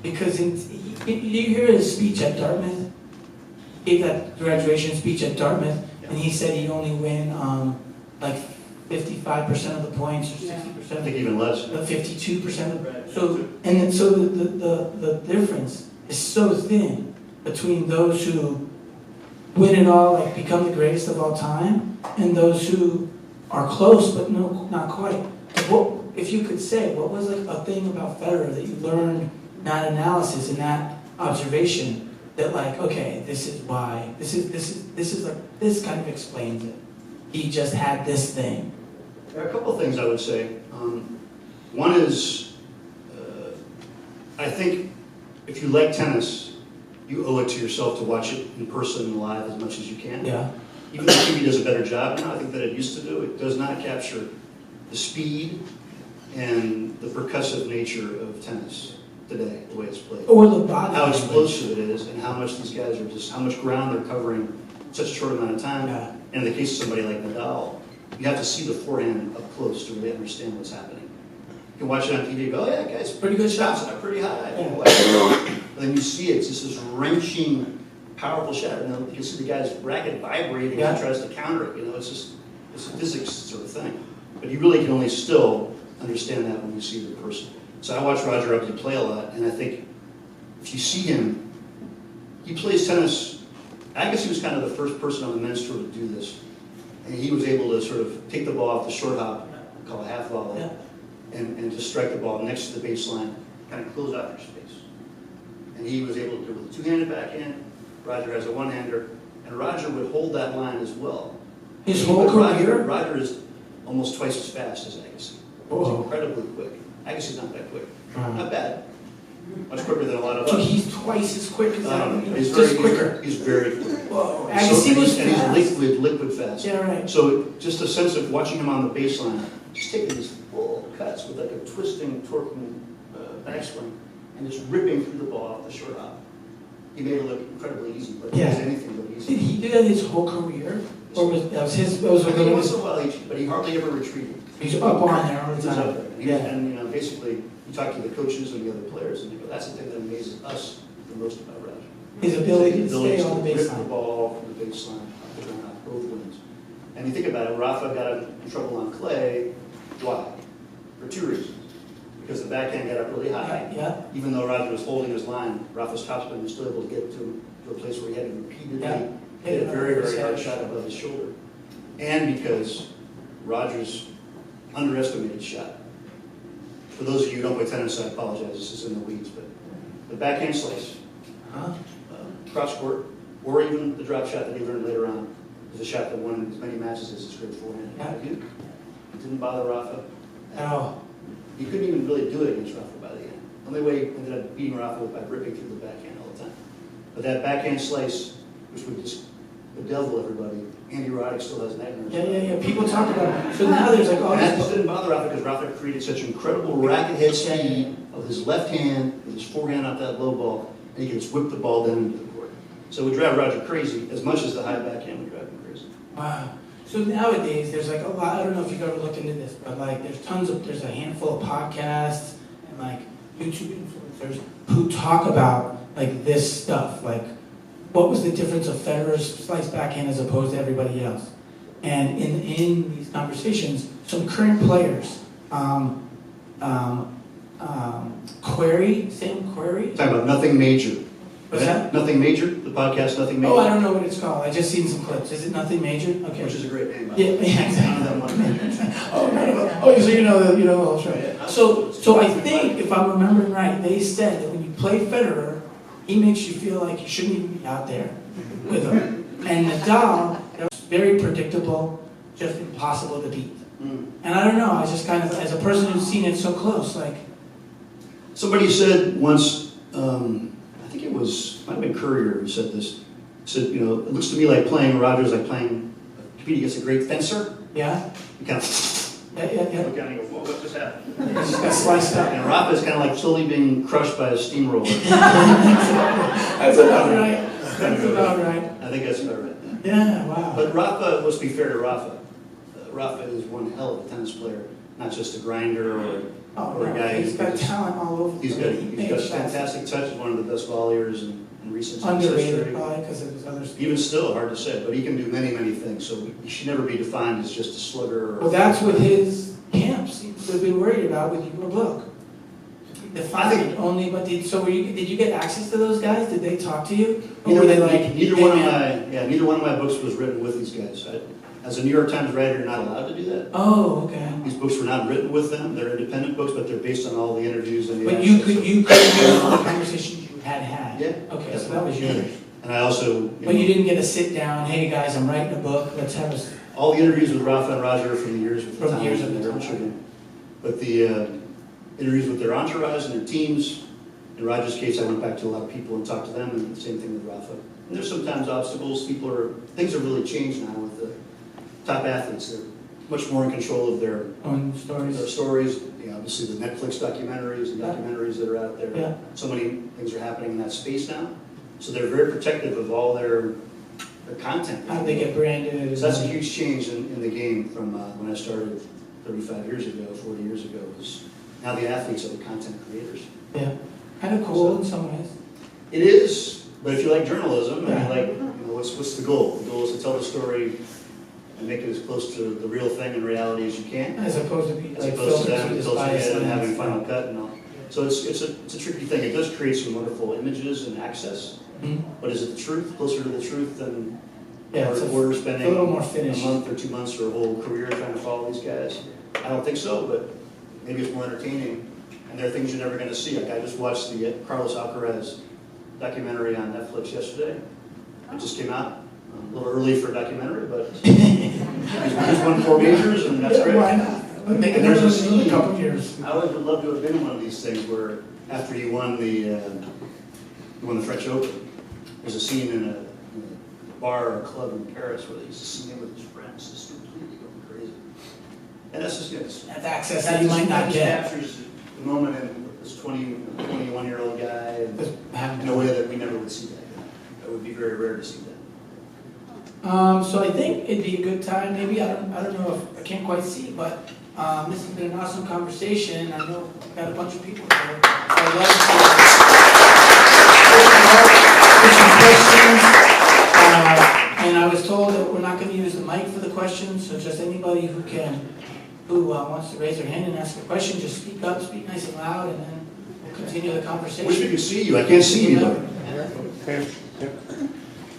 S2: Because did you hear his speech at Dartmouth? He gave that graduation speech at Dartmouth, and he said he'd only win, like 55% of the points, or 60%.
S3: I think even less.
S2: 52% of, so, and then, so the difference is so thin between those who win it all, like become the greatest of all time, and those who are close, but no, not quite. What, if you could say, what was like a thing about Federer that you learned in that analysis and that observation that like, okay, this is why, this is like, this kind of explains it. He just had this thing.
S3: There are a couple of things I would say. One is, I think if you like tennis, you owe it to yourself to watch it in person and live as much as you can.
S2: Yeah.
S3: Even though TV does a better job now, I think, that it used to do, it does not capture the speed and the percussive nature of tennis today, the way it's played.
S2: Or the body
S3: How
S2: language.
S3: explosive it is, and how much these guys are just, how much ground they're covering in such a short amount of time.
S2: Yeah.
S3: And in the case of somebody like Nadal, you have to see the forehand up close to really understand what's happening. You can watch it on TV and go, oh yeah, guys,
S2: Pretty good
S3: shots
S2: shot.
S3: are pretty high.
S2: Yeah.
S3: But then you see it's just this wrenching, powerful shot, and then you can see the guy's racket vibrating as he tries to counter it. You know, it's just, it's a physics sort of thing. But you really can only still understand that when you see the person. So I watch Roger Upton play a lot, and I think if you see him, he plays tennis. I guess he was kind of the first person on the men's tour to do this. And he was able to sort of take the ball off the short hop, call a half volley,
S2: Yeah.
S3: and just strike the ball next to the baseline, kind of close out your space. And he was able to do it with a two-handed backhand. Roger has a one-hander, and Roger would hold that line as well.
S2: His whole
S3: But
S2: career?
S3: Roger is almost twice as fast as Agassi.
S2: Whoa.
S3: He's incredibly quick. Agassi's not that quick.
S2: Wow.
S3: Not bad. Much quicker than a lot of
S2: So
S3: us.
S2: he's twice as quick as that.
S3: He's
S2: Just
S3: very,
S2: quicker.
S3: He's very quick.
S2: Whoa.
S3: And
S2: Agassi
S3: so-
S2: was
S3: and
S2: fast.
S3: he's liquid fast.
S2: Yeah, right.
S3: So just a sense of watching him on the baseline, just taking these full cuts with like a twisting, torquing backswing, and just ripping through the ball off the short hop. He made it look incredibly easy, but it
S2: Yeah.
S3: was anything but easy.
S2: Did he do that his whole career? Or was that was his, that was
S3: I mean, once
S2: his,
S3: in a while, but he hardly ever retreated.
S2: he's up on there all
S3: He
S2: the
S3: was up
S2: time?
S3: there.
S2: Yeah.
S3: And, you know, basically, you talk to the coaches and the other players, and you go, that's the thing that amazes us the most about Roger.
S2: His ability to
S3: His
S2: stay on the
S3: rip the
S2: baseline.
S3: ball from the baseline, off the ground, off both wings. And you think about it, Rafa got in trouble on clay. Why? For two reasons. Because the backhand got up really high.
S2: Yeah,
S3: Even though Roger was holding his line, Rafa's topspin was still able to get to a place where he had to repeatedly
S2: Yeah.
S3: hit a very, very
S2: Hit
S3: hard
S2: it.
S3: shot above his shoulder. And because Roger's underestimated shot. For those of you who don't play tennis, I apologize, this is in the weeds, but the backhand slice,
S2: huh?
S3: cross court, or even the drop shot that he learned later on, is a shot that won as many matches as his great forehand.
S2: Yeah.
S3: It didn't bother Rafa.
S2: Oh,
S3: He couldn't even really do it against Rafa by the end. The only way he ended up beating Rafa was by ripping through the backhand all the time. But that backhand slice, which would just bedevil everybody, Andy Roddick still has nightmares.
S2: yeah. People talk about it. So now there's like all
S3: And that
S2: this.
S3: just didn't bother Rafa because Rafa created such incredible racket head speed of his left hand with his forehand off that low ball, and he could just whip the ball down into the court. So it would drive Roger crazy as much as the high backhand would drive him crazy.
S2: Wow. So nowadays, there's like a lot, I don't know if you've ever looked into this, but like there's a handful of podcasts and like YouTube influencers who talk about like this stuff, like what was the difference of Federer's slice backhand as opposed to everybody else? And in these conversations, some current players, Query, Sam Query?
S3: Talking about Nothing Major.
S2: What's that?
S3: Nothing Major, the podcast Nothing Major.
S2: Oh, I don't know what it's called. I just seen some clips. Is it Nothing Major? Okay.
S3: Which is a great name. by the
S2: Yeah,
S3: way.
S2: yeah, exactly.
S3: None of them want to-
S2: Oh, so you know the whole show. So I think, if I'm remembering right, they said that when you play Federer, he makes you feel like you shouldn't even be out there with him. And Nadal, was very predictable, just impossible to beat.
S3: Mm.
S2: And I don't know, I just kind of, as a person who's seen it so close, like,
S3: Somebody said once, I think it might have been Courier who said this, said, you know, it looks to me like playing Rogers like playing, competing against a great fencer.
S2: yeah,
S3: You kind of
S2: Yeah.
S3: Look down and go, whoa, what just happened?
S2: It just got sliced up.
S3: And Rafa's kind of like slowly being crushed by a steamroller.
S2: That's about right. That's about right.
S3: I think that's about right.
S2: Yeah, wow.
S3: But Rafa, let's be fair to Rafa. Rafa is one hell of a tennis player, not just a grinder or
S2: Oh,
S3: a
S2: no,
S3: guy
S2: he's
S3: who
S2: got
S3: just-
S2: talent all over.
S3: He's got a
S2: shots.
S3: fantastic touch. He's one of the best volleyers in recent tennis
S2: Underrated
S3: history.
S2: probably because of his other skills.
S3: Even still, hard to say, but he can do many, many things. So he should never be defined as just a slugger. Or
S2: Well, that's what his camps have been worried about with your book. Defined only, but did you get access to those guys? Did they talk to you? Or were they like,
S3: neither
S2: hey,
S3: one of
S2: man?
S3: neither one of my books was written with these guys. As a New York Times writer, you're not allowed to do that.
S2: Oh, okay.
S3: These books were not written with them. They're independent books, but they're based on all the interviews and the.
S2: But you could use the conversations you had had?
S3: Yeah.
S2: Okay, so that was yours.
S3: And I also.
S2: But you didn't get to sit down, hey guys, I'm writing a book, let's have a,
S3: All the interviews with Rafa and Roger are from the years with the
S2: From the years
S3: Times
S2: of
S3: and
S2: the
S3: their
S2: Times.
S3: children. But the interviews with their entourage and their teams, in Roger's case, I went back to a lot of people and talked to them, and the same thing with Rafa. And there's sometimes obstacles. Things have really changed now with the top athletes. They're much more in control of their
S2: own stories.
S3: stories. You know, obviously the Netflix documentaries and
S2: Yeah.
S3: documentaries that are out there.
S2: Yeah.
S3: So many things are happening in that space now. So they're very protective of all their content.
S2: How they get branded.
S3: So that's a huge change in the game from when I started 35 years ago, 40 years ago. Was now the athletes are the content creators.
S2: Yeah, kind of cool in some ways.
S3: It is, but if you like journalism, and
S2: Yeah.
S3: you like, what's the goal? The goal is to tell the story and make it as close to the real thing and reality as you can,
S2: As opposed to be
S3: as
S2: like
S3: opposed to
S2: filtered
S3: them
S2: through this
S3: filtering
S2: bias
S3: it and having
S2: lens.
S3: final cut and all. So it's a tricky thing. It does create some wonderful images and access,
S2: Mhm.
S3: but is it the truth? Closer to the truth than
S2: Yeah, it's
S3: we're
S2: a
S3: spending
S2: little more
S3: a
S2: finished.
S3: month or 2 months or a whole career trying to follow these guys? I don't think so, but maybe it's more entertaining. And there are things you're never going to see. Like I just watched the Carlos Alcaraz documentary on Netflix yesterday. It just came out. A little early for a documentary, but he's won 4 majors, and that's great.
S2: Why not? But make
S3: And
S2: another
S3: there's a
S2: one in a
S3: scene.
S2: couple of years.
S3: I always would love to have been in one of these things where after he won the French Open, there's a scene in a bar or a club in Paris where he's singing with his friends, just completely going crazy. And that's just,
S2: That's access that you might not
S3: just
S2: get.
S3: captures the moment in this 21-year-old guy
S2: Just having
S3: in a way that we never would see that. That would be very rare to see that.
S2: So I think it'd be a good time, maybe, I don't know if, I can't quite see, but this has been an awesome conversation. I know I've got a bunch of people here. So I'd love to get some questions. And I was told that we're not going to use the mic for the questions, so just anybody who wants to raise their hand and ask a question, just speak up, speak nice and loud, and then we'll continue the
S3: I wish we
S2: conversation.
S3: could see you. I can't see you.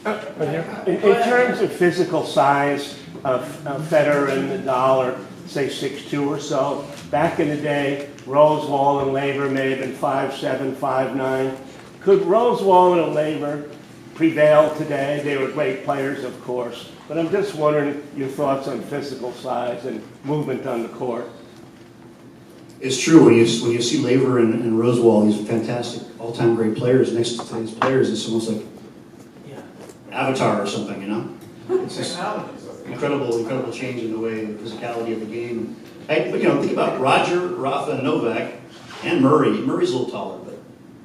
S4: In terms of physical size of Federer and Nadal are, say, 6'2" or so, back in the day, Rosewall and Laver may have been 5'7", 5'9". Could Rosewall and Laver prevail today? They were great players, of course, but I'm just wondering your thoughts on physical size and movement on the court.
S3: It's true, when you see Laver and Rosewall, these fantastic all-time great players next to today's players, it's almost like
S2: Yeah.
S3: Avatar or something, you know? It's just incredible change in the way, the physicality of the game. But think about Roger, Rafa, and Novak, and Murray. Murray's a little taller, but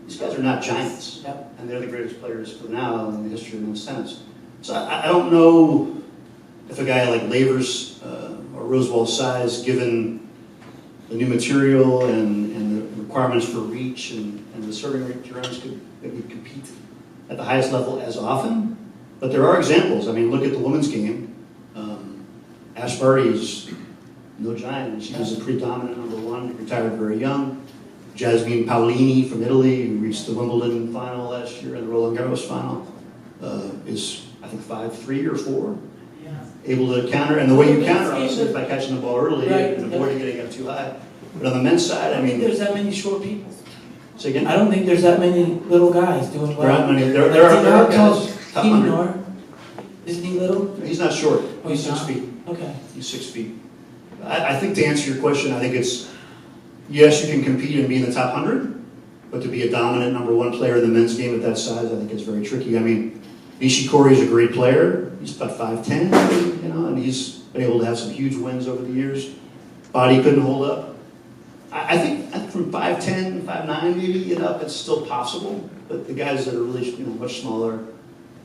S3: these guys are not giants.
S2: Yep.
S3: And they're the greatest players for now in the history of men's tennis. So I don't know if a guy like Laver's or Rosewall's size, given the new material and the requirements for reach and the serving returns, could maybe compete at the highest level as often. But there are examples. I mean, look at the women's game. Ash Barty is no giant. She was a pretty dominant number 1, retired very young. Jasmine Paolini from Italy, who reached the Wimbledon final last year and the Roland Garros final, is, I think, 5'3" or 4.
S2: Yeah.
S3: Able to counter, and the way you counter obviously is by catching the ball early
S2: Right.
S3: and avoiding getting up too high. But on the men's side,
S2: I
S3: I
S2: don't think
S3: mean,
S2: there's that many short people.
S3: say again?
S2: I don't think there's that many little guys doing well.
S3: There aren't many. There
S2: Like,
S3: are
S2: how tall
S3: guys,
S2: is
S3: top
S2: Keaton
S3: 100.
S2: Orr? Isn't he little?
S3: He's not short.
S2: Oh,
S3: He's
S2: he's
S3: 6
S2: not?
S3: feet.
S2: Okay.
S3: He's 6 feet. I think to answer your question, I think it's, yes, you can compete and be in the top 100, but to be a dominant number 1 player in the men's game at that size, I think it's very tricky. I mean, Nishikori is a great player. He's about 5'10", and he's been able to have some huge wins over the years. body couldn't hold up. I think from 5'10", 5'9", maybe and up, it's still possible. But the guys that are really, much smaller,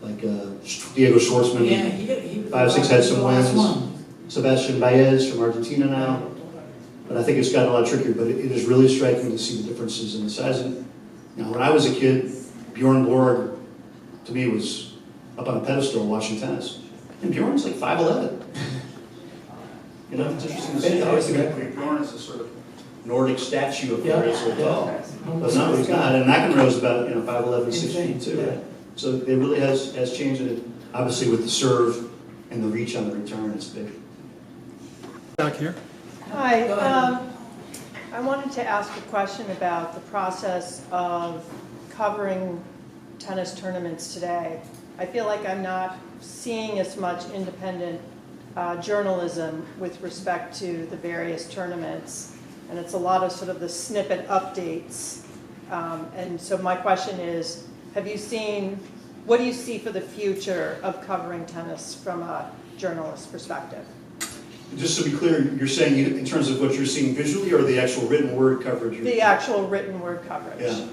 S3: like Diego Schwartzman,
S2: Yeah, he
S3: 5'6" had some
S2: the last
S3: wins.
S2: one.
S3: Sebastian Baez from Argentina now. But I think it's gotten a lot trickier. But it is really striking to see the differences in the size. And when I was a kid, Bjorn Borg, to me, was up on a pedestal watching tennis. And Bjorn's like 5'11". It's interesting to see. I always think of Bjorn as a sort of Nordic statue of very so tall. But no, he's not. And McEnroe's about 5'11", 6 feet too. Right? So it really has changed. And obviously with the serve and the reach on the return, it's big.
S5: Back here.
S6: Hi, I wanted to ask a question about the process of covering tennis tournaments today. I feel like I'm not seeing as much independent journalism with respect to the various tournaments, and it's a lot of sort of the snippet updates. And so my question is, what do you see for the future of covering tennis from a journalist perspective?
S3: Just to be clear, you're saying in terms of what you're seeing visually or the actual written word coverage?
S6: The actual written word coverage.
S3: Yeah.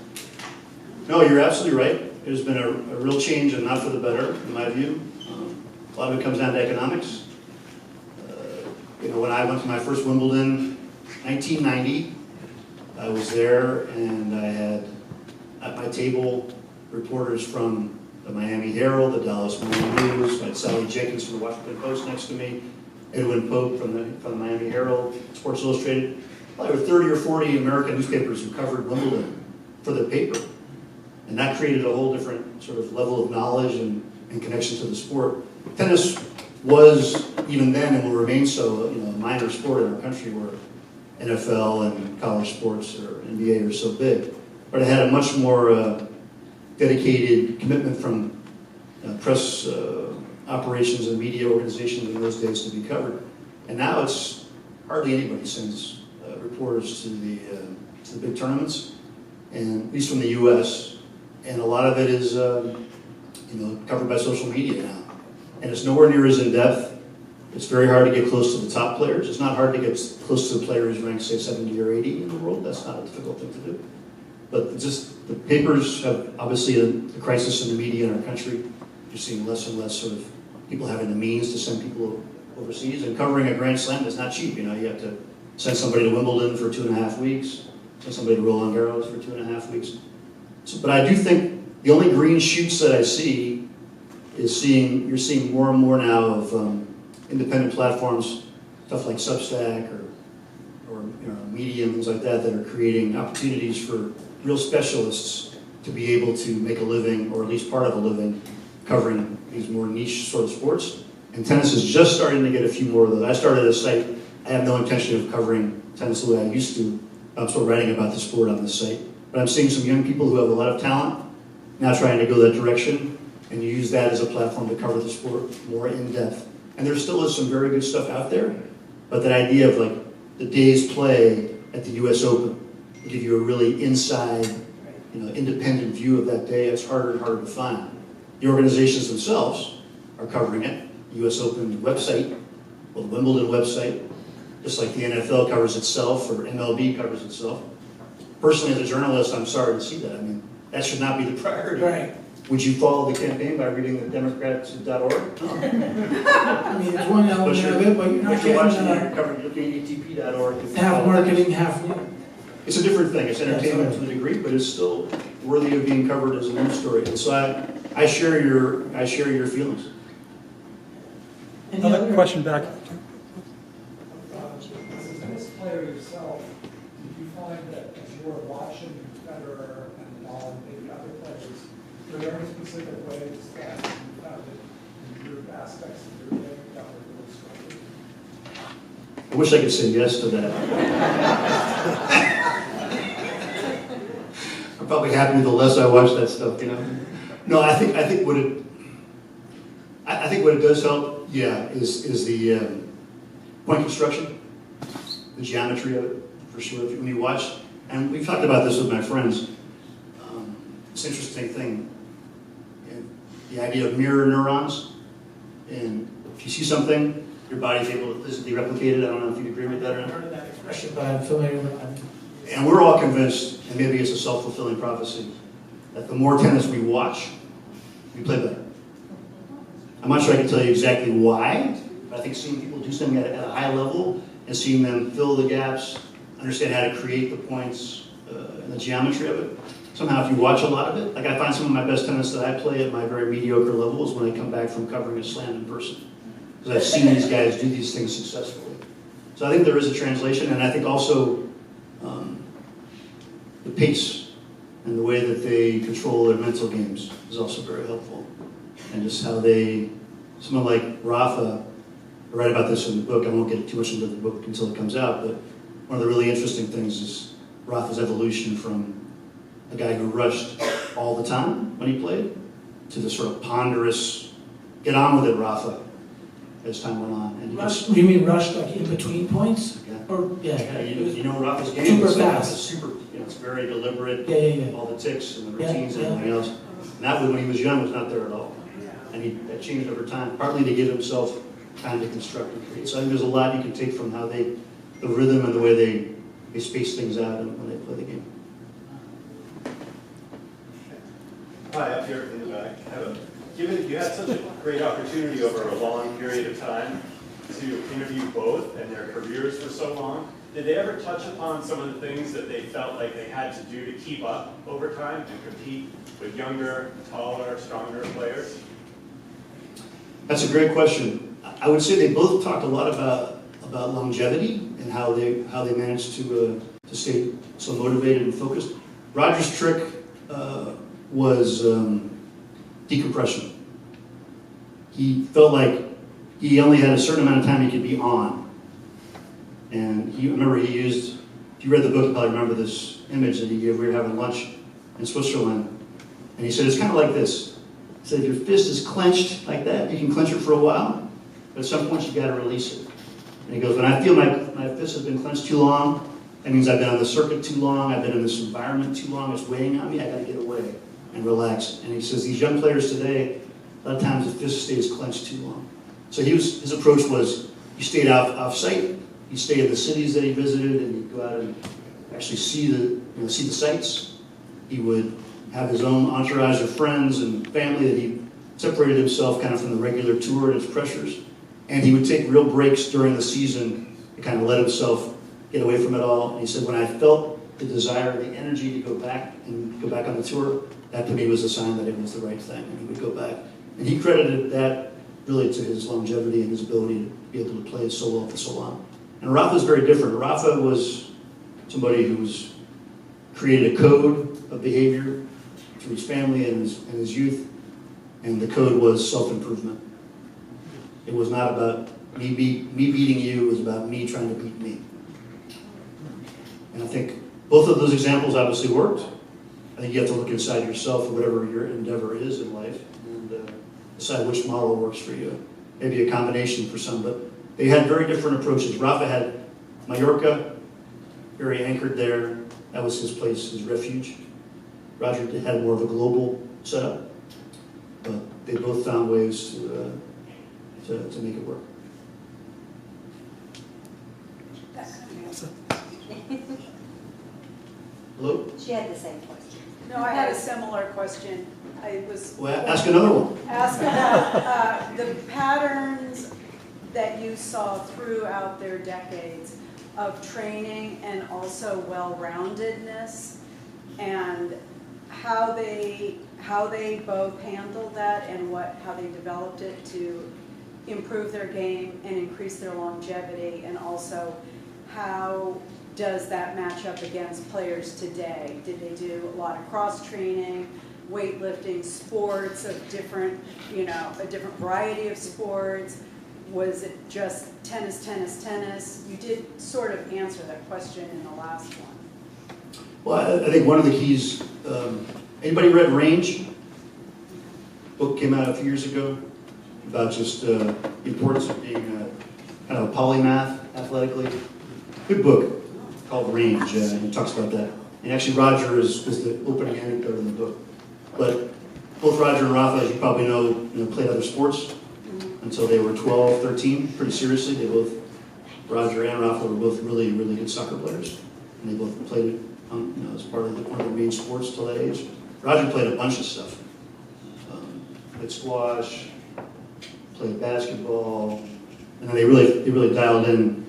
S3: No, you're absolutely right. There's been a real change, and not for the better, in my view. A lot of it comes down to economics. When I went to my first Wimbledon, 1990, I was there, and I had at my table reporters from the Miami Herald, the Dallas Morning News. I had Sally Jenkins from the Washington Post next to me, Edwin Pope from the Miami Herald, Sports Illustrated. Well, there were 30 or 40 American newspapers who covered Wimbledon for the paper. And that created a whole different sort of level of knowledge and connection to the sport. Tennis was, even then, and will remain so, a minor sport in our country where NFL and college sports or NBA are so big. But it had a much more dedicated commitment from press operations and media organizations in those days to be covered. And now it's hardly anybody sends reporters to the big tournaments, and at least from the U.S. And a lot of it is covered by social media now. And it's nowhere near as in-depth. It's very hard to get close to the top players. It's not hard to get close to the players ranked, say, 70 or 80 in the world. That's not a difficult thing to do. But just the papers have obviously the crisis in the media in our country. You're seeing less and less sort of people having the means to send people overseas. And covering a Grand Slam is not cheap. You have to send somebody to Wimbledon for 2.5 weeks, send somebody to Roland Garros for 2.5 weeks. But I do think the only green shoots that I see is you're seeing more and more now of independent platforms, stuff like Substack or Medium, things like that are creating opportunities for real specialists to be able to make a living, or at least part of a living, covering these more niche sort of sports. And tennis is just starting to get a few more of those. I started a site. I have no intention of covering tennis the way I used to. I'm still writing about the sport on this site. But I'm seeing some young people who have a lot of talent now trying to go that direction, and you use that as a platform to cover the sport more in depth. And there still is some very good stuff out there, but that idea of like the day's play at the U.S. Open to give you a really inside, independent view of that day, it's harder and harder to find. The organizations themselves are covering it. The U.S. Open website, or the Wimbledon website, just like the NFL covers itself or MLB covers itself. Personally, as a journalist, I'm sorry to see that. I mean, that should not be the priority.
S2: Right.
S3: Would you follow the campaign by reading the Democrats.org? No.
S2: I mean, it's one element of it, but you're not
S3: But you're watching,
S2: getting
S3: you're covering, looking at ATP.org.
S2: half marketing, half new.
S3: It's a different thing. It's entertainment to the degree, but it's still worthy of being covered as a news story. And so I share your feelings.
S5: Another question back.
S7: As a tennis player yourself, did you find that as you were watching Federer and Nadal and maybe other players, were there any specific ways that you found that in group aspects of your game that were really striking?
S3: I wish I could say yes to that. I'm probably happy the less I watch that stuff, No, I think what it does help, is the point construction, the geometry of it, for sure. When you watch, and we've talked about this with my friends, it's an interesting thing, the idea of mirror neurons. And if you see something your body's able to physically replicate it. I don't know if you agree with that or
S2: I've
S3: not.
S2: heard of that expression, but I'm familiar with it.
S3: And we're all convinced, and maybe it's a self-fulfilling prophecy, that the more tennis we watch, we play better. I'm not sure I can tell you exactly why, but I think seeing people do something at a high level and seeing them fill the gaps, understand how to create the points, and the geometry of it. Somehow, if you watch a lot of it, like I find some of my best tennis that I play at my very mediocre levels when I come back from covering a slam in person. Because I've seen these guys do these things successfully. So I think there is a translation, and I think also the pace and the way that they control their mental games is also very helpful. And just how someone like Rafa, I write about this in the book, I won't get too much into the book until it comes out, but one of the really interesting things is Rafa's evolution from a guy who rushed all the time when he played to the sort of ponderous, get on with it, Rafa, as time went on. And
S2: You mean rushed like in between points?
S3: Yeah.
S2: Or, yeah.
S3: You know Rafa's game
S2: Super
S3: is
S2: fast.
S3: super, it's very deliberate.
S2: Yeah.
S3: All the ticks and the
S2: Yeah,
S3: routines and
S2: yeah.
S3: everything else. And that when he was young was not there at all. And that changed over time, partly to give himself time to construct and create. So I think there's a lot you can take from how the rhythm and the way they space things out when they play the game.
S8: Hi, up here in the back. Given you had such a great opportunity over a long period of time to interview both and their careers for so long, did they ever touch upon some of the things that they felt like they had to do to keep up over time and compete with younger, taller, stronger players?
S3: That's a great question. I would say they both talked a lot about longevity and how they managed to stay so motivated and focused. Roger's trick was decompression. He felt like he only had a certain amount of time he could be on. And I remember he used, if you read the book, you probably remember this image that he gave. We were having lunch in Switzerland. And he said, it's kind of like this. He said, if your fist is clenched like that, you can clench it for a while, but at some point you got to release it. And he goes, when I feel my fist has been clenched too long, that means I've been on the circuit too long, I've been in this environment too long, it's weighing on me, I got to get away and relax. And he says, these young players today, a lot of times the fist stays clenched too long. So his approach was, he stayed off site, he'd stay in the cities that he visited, and he'd go out and actually see the sights. He would have his own entourage of friends and family that he separated himself kind of from the regular tour and its pressures. And he would take real breaks during the season to kind of let himself get away from it all. And he said, when I felt the desire, the energy to go back on the tour, that to me was a sign that it was the right thing, and he would go back. And he credited that really to his longevity and his ability to be able to play it solo for so long. And Rafa's very different. Rafa was somebody who created a code of behavior through his family and his youth, and the code was self-improvement. It was not about me beating you, it was about me trying to beat me. And I think both of those examples obviously worked. I think you have to look inside yourself, whatever your endeavor is in life, and decide which model works for you. Maybe a combination for some, but they had very different approaches. Rafa had Mallorca, very anchored there. That was his place, his refuge. Roger had more of a global setup, but they both found ways to make it work. Hello?
S9: She had the same question.
S10: No, I had a similar question. I was
S3: Well, ask another one.
S10: asked about the patterns that you saw throughout their decades of training and also well-roundedness, and how they both handled that and how they developed it to improve their game and increase their longevity, and also how does that match up against players today? Did they do a lot of cross-training, weightlifting, sports of different, a different variety of sports? Was it just tennis, tennis, tennis? You did sort of answer that question in the last one.
S3: Well, I think one of the keys, anybody read Range? Book came out a few years ago about just the importance of being kind of a polymath athletically. Good book called Range, and he talks about that. And actually Roger is the opening anecdote in the book. But both Roger and Rafa, as you probably know, played other sports. until they were 12, 13, pretty seriously. They both, Roger and Rafa, were both really, really good soccer players. And they both played it as part of one of their main sports till that age. Roger played a bunch of stuff. Played squash, played basketball, and then they really dialed in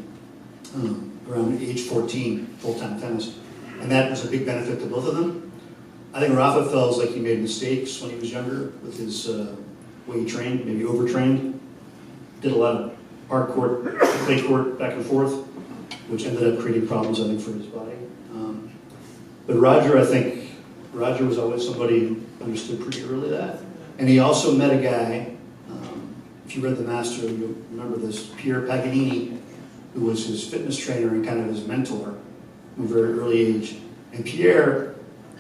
S3: around age 14, full-time tennis. And that was a big benefit to both of them. I think Rafa felt like he made mistakes when he was younger with his way he trained, maybe overtrained. Did a lot of hard court, clay court, back and forth, which ended up creating problems, I think, for his body. But Roger, I think, Roger was always somebody who understood pretty early that. And he also met a guy, if you read The Master, you'll remember this, Pierre Paganini, who was his fitness trainer and kind of his mentor from a very early age. And Pierre,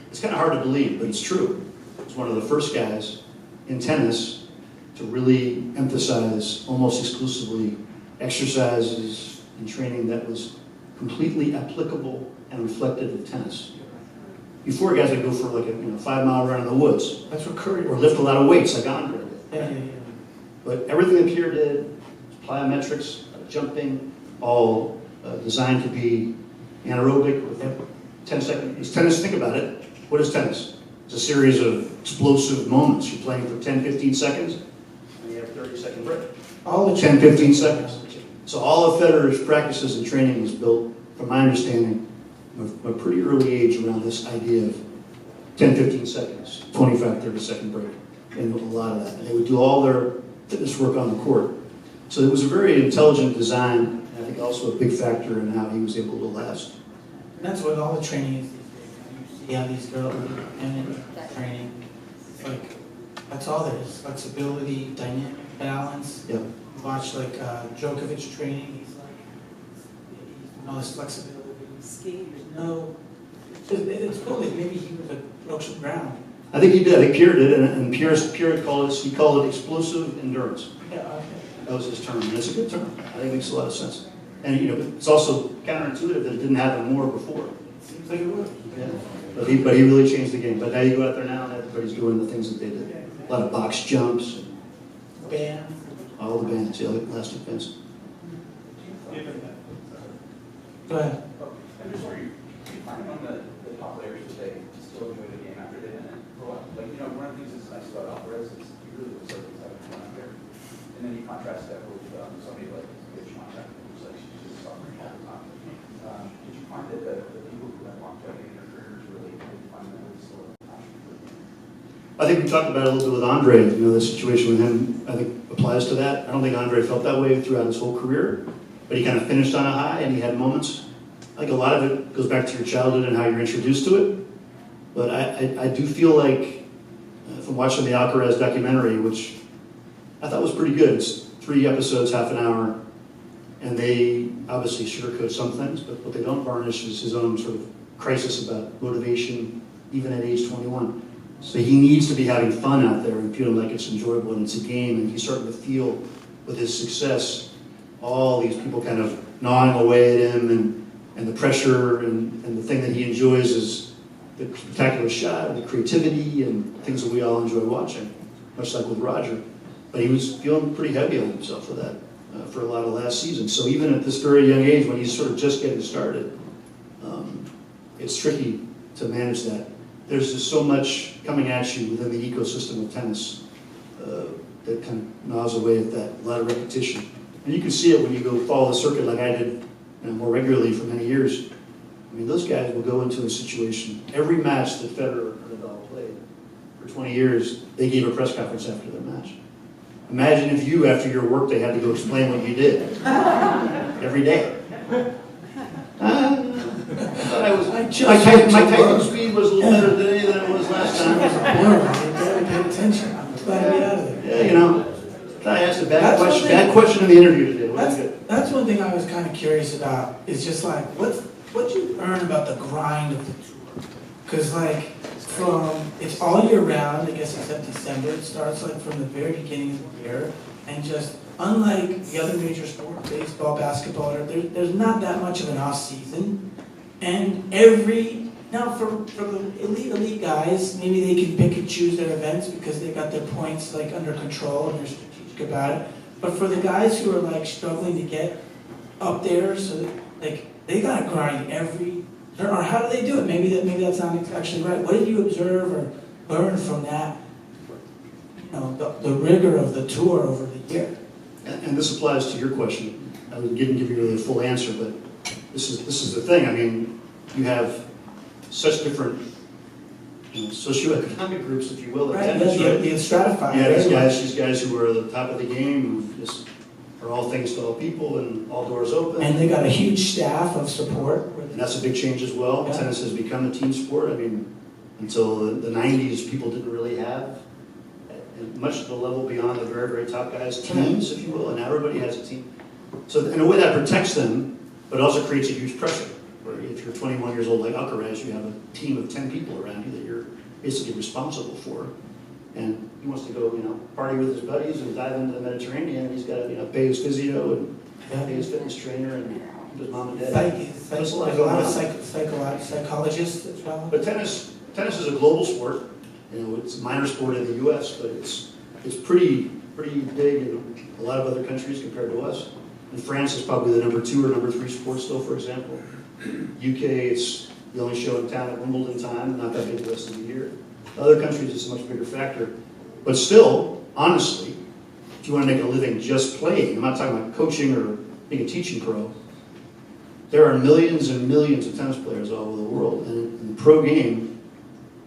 S3: it's kind of hard to believe, but it's true. He was one of the first guys in tennis to really emphasize almost exclusively exercises and training that was completely applicable and reflective of tennis. Before, guys would go for like a 5-mile run in the woods.
S2: That's what Curry
S3: Or lift a lot of weights like Andre did.
S2: Yeah.
S3: But everything that Pierre did, plyometrics, jumping, all designed to be anaerobic with 10 seconds. It's tennis, think about it. What is tennis? It's a series of explosive moments. You're playing for 10, 15 seconds, and you have a 30-second break.
S2: All the
S3: 10, 15 seconds. So all of Federer's practices and training was built, from my understanding, from a pretty early age around this idea of 10, 15 seconds, 25, 30-second break, and a lot of that. And they would do all their fitness work on the court. So it was a very intelligent design, and I think also a big factor in how he was able to last.
S2: And that's what all the training is these days. You see how these girls and training. It's like that's all there is. Flexibility, dynamic balance.
S3: Yep.
S2: Watch like Djokovic training. He's all this flexibility.
S10: Ski.
S2: No, it's cool. Like maybe he was broke some ground.
S3: I think he did. I think Pierre did, and Pierre called it explosive endurance.
S2: Yeah. Okay.
S3: That was his term, and it's a good term. I think it makes a lot of sense. And it's also counterintuitive that it didn't happen more before.
S2: Seems like it would.
S3: Yeah. But he really changed the game. But now you go out there now, and everybody's doing the things that they did. A lot of box jumps,
S2: Band.
S3: all the bands, the elastic bands.
S2: Go ahead.
S9: I'm just wondering, do you find among the top players that they still enjoy the game after they didn't grow up? Like, one of the things that's nice about Alvarez is he really looks like he's having fun out there. And then you contrast that with somebody like Rich Montauk, who looks like she's just suffering all the time. Did you find that the people who have longevity in their careers really find that really still a passion for the game?
S3: I think we talked about it a little bit with Andre. The situation with him, I think, applies to that. I don't think Andre felt that way throughout his whole career, but he kind of finished on a high, and he had moments. I think a lot of it goes back to your childhood and how you're introduced to it. But I do feel like, from watching the Alcaraz documentary, which I thought was pretty good. It's 3 episodes, half an hour, and they obviously sugarcoat some things, but what they don't varnish is his own sort of crisis about motivation, even at age 21. So he needs to be having fun out there and feeling like it's enjoyable and it's a game, and he's starting to feel with his success all these people kind of gnawing away at him, and the pressure, and the thing that he enjoys is the spectacular shot, the creativity, and things that we all enjoy watching, much like with Roger. But he was feeling pretty heavy on himself for that, for a lot of last season. So even at this very young age, when he's sort of just getting started, it's tricky to manage that. There's just so much coming at you within the ecosystem of tennis that kind of gnaws away at that, a lot of repetition. And you can see it when you go follow the circuit like I did more regularly for many years. I mean, those guys will go into a situation, every match that Federer and Nadal played for 20 years, they gave a press conference after their match. Imagine if you, after your workday, had to go explain what you did every day. My typing speed was a little better today than it was last time.
S2: I paid attention. I'm glad to be out of there.
S3: Yeah, I asked a bad question in the interview today.
S2: That's one thing I was kind of curious about. Is just like what you learn about the grind of the tour, because like it's all year round. I guess except December. It starts like from the very beginning of the year, and just unlike the other major sports, baseball, basketball, there's not that much of an off season, and now for the elite guys, maybe they can pick and choose their events because they got their points like under control and they're strategic about it. But for the guys who are like struggling to get up there, so that, like, they gotta grind or how do they do it? Maybe that's not actually right. What did you observe or learn from that, you know, the rigor of the tour over the year?
S3: And this applies to your question. I didn't give you really a full answer, but this is the thing. I mean, you have such different, you know, socioeconomic groups, if you will, at
S2: Right,
S3: tennis, right?
S2: the stratified.
S3: Yeah, these guys who are at the top of the game, who just are all things to all people and all doors open.
S2: And they got a huge staff of support.
S3: And that's a big change as well.
S2: Yeah.
S3: Tennis has become a team sport. I mean, until the 90s, people didn't really have, at much of the level beyond the very, very top guys, teams, if you will, and now everybody has a team. So in a way that protects them, but also creates a huge pressure. Where if you're 21 years old like Alcaraz, you have a team of 10 people around you that you're basically responsible for. And he wants to go, you know, party with his buddies and dive into the Mediterranean, and he's got to, you know, pay his physio and pay his fitness trainer and his mom and dad.
S2: There's a lot of psychologists as well.
S3: But tennis is a global sport. You know, it's a minor sport in the U.S., but it's pretty big in a lot of other countries compared to us. In France, it's probably the number 2 or number 3 sport still, for example. UK, it's the only show in town at Wimbledon time, not that big the rest of the year. Other countries, it's a much bigger factor. But still, honestly, if you want to make a living just playing, I'm not talking about coaching or being a teaching pro, there are millions and millions of tennis players all over the world. And in the pro game,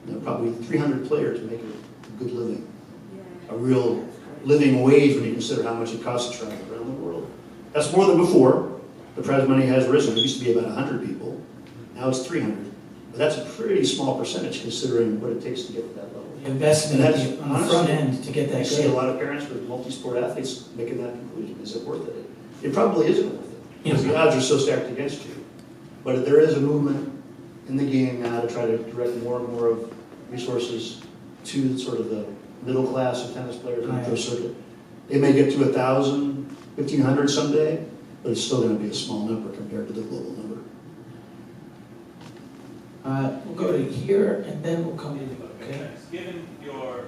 S3: you know, probably 300 players make a good living. A real living wage when you consider how much it costs to travel around the world. That's more than before. The prize money has risen. It used to be about 100 people. Now it's 300. But that's a pretty small percentage considering what it takes to get to that level.
S2: Investment on the front end to get that
S3: I see a
S2: good.
S3: lot of parents with multi-sport athletes making that conclusion. Is it worth it? It probably isn't worth it because the odds are so stacked against you. But there is a movement in the game now to try to direct more and more of resources to sort of the middle class of tennis players on the pro circuit. They may get to 1,000, 1,500 someday, but it's still going to be a small number compared to the global number.
S2: We'll go to here and then we'll come to you. Okay.
S11: Given your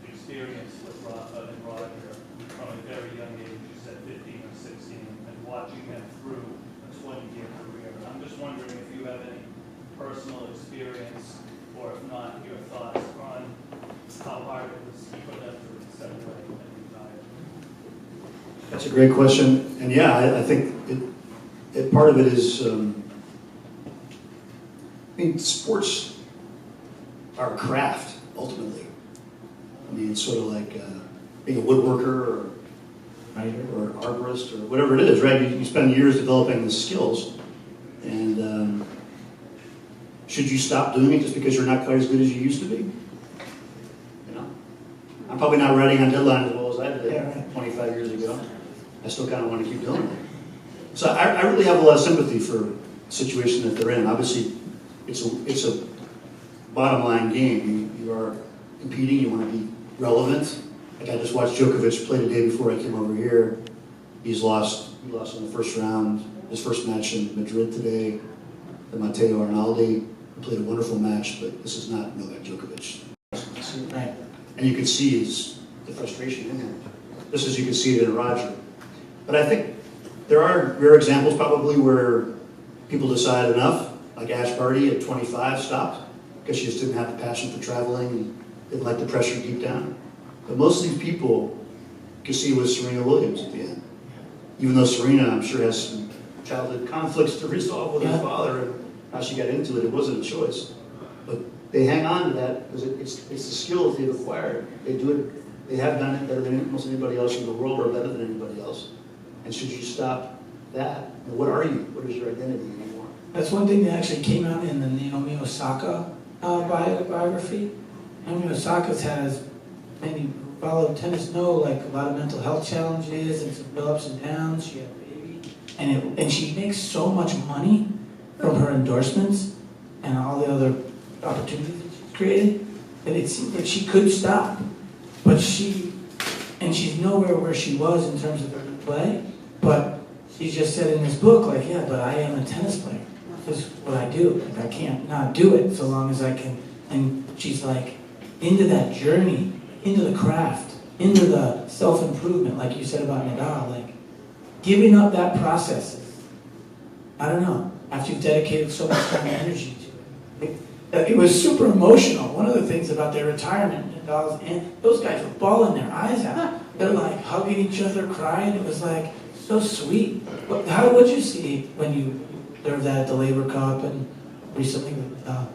S11: experience with Rafa and Roger from a very young age, you said 15 or 16, and watching them through a 20-year career, I'm just wondering if you have any personal experience, or if not, your thoughts on how hard it was for them to step away and retire.
S3: That's a great question. And yeah, I think part of it is, I mean, sports are a craft, ultimately. I mean, it's sort of like being a woodworker or an arborist or whatever it is, right? You spend years developing the skills. And should you stop doing it just because you're not quite as good as you used to be? You know? I'm probably not writing on deadline as well as I did 25 years ago. I still kind of want to keep doing it. So I really have a lot of sympathy for the situation that they're in. Obviously, it's a bottom line game. You are competing, you want to be relevant. Like I just watched Djokovic play the day before I came over here. He lost in the first round, his first match in Madrid today. The Matteo Arnaldi played a wonderful match, but this is not Novak Djokovic.
S2: Right.
S3: And you can see the frustration in him, just as you can see it in Roger. But I think there are rare examples probably where people decide enough, like Ash Barty at 25 stopped because she just didn't have the passion for traveling and didn't like the pressure deep down. But most of these people you can see with Serena Williams at the end. Even though Serena, I'm sure, has some childhood conflicts to resolve with her father and how she got into it, it wasn't a choice. But they hang on to that because it's the skills they've acquired. They do it, they have done it better than almost anybody else in the world or better than anybody else. And should you stop that, what are you? What is your identity anymore?
S2: That's one thing that actually came out in the Naomi Osaka biography. Naomi Osaka's has, many who follow tennis know, like a lot of mental health challenges and some real ups and downs. She had a baby. And she makes so much money from her endorsements and all the other opportunities that she's created that it seems like she could stop. But she's nowhere where she was in terms of her play. But she just said in this book, like, yeah, but I am a tennis player. This is what I do. Like, I can't not do it so long as I can. And she's like, into that journey, into the craft into the self-improvement, like you said about Nadal, like giving up that process. I don't know, after you've dedicated so much time and energy to it. It was super emotional. One of the things about their retirement, Nadal's, and those guys were bawling their eyes out. They're like hugging each other, crying. It was like so sweet. What'd you see when you observed that at the Labor Cup and recently with Nadal?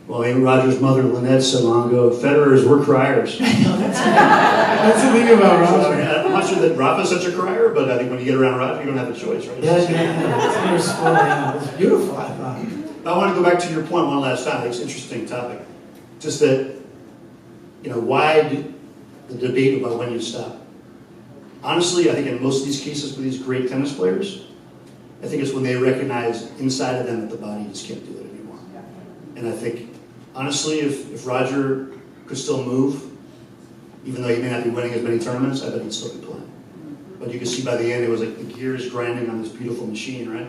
S3: Well, Amy Rogers' mother, Lynette, said long ago, Federers were criers.
S2: That's the thing about
S3: So,
S2: Roger.
S3: I'm not sure that Rafa's such a crier, but I think when you get around Rafa, you don't have a choice, right?
S2: Yeah. It was beautiful, I thought.
S3: I want to go back to your point one last time. It's an interesting topic. Just that, why the debate about when you stop? Honestly, I think in most of these cases with these great tennis players, I think it's when they recognize inside of them that the body just can't do it anymore. And I think, honestly, if Roger could still move, even though he may not be winning as many tournaments, I bet he'd still be playing. But you can see by the end, it was like the gears grinding on this beautiful machine, right?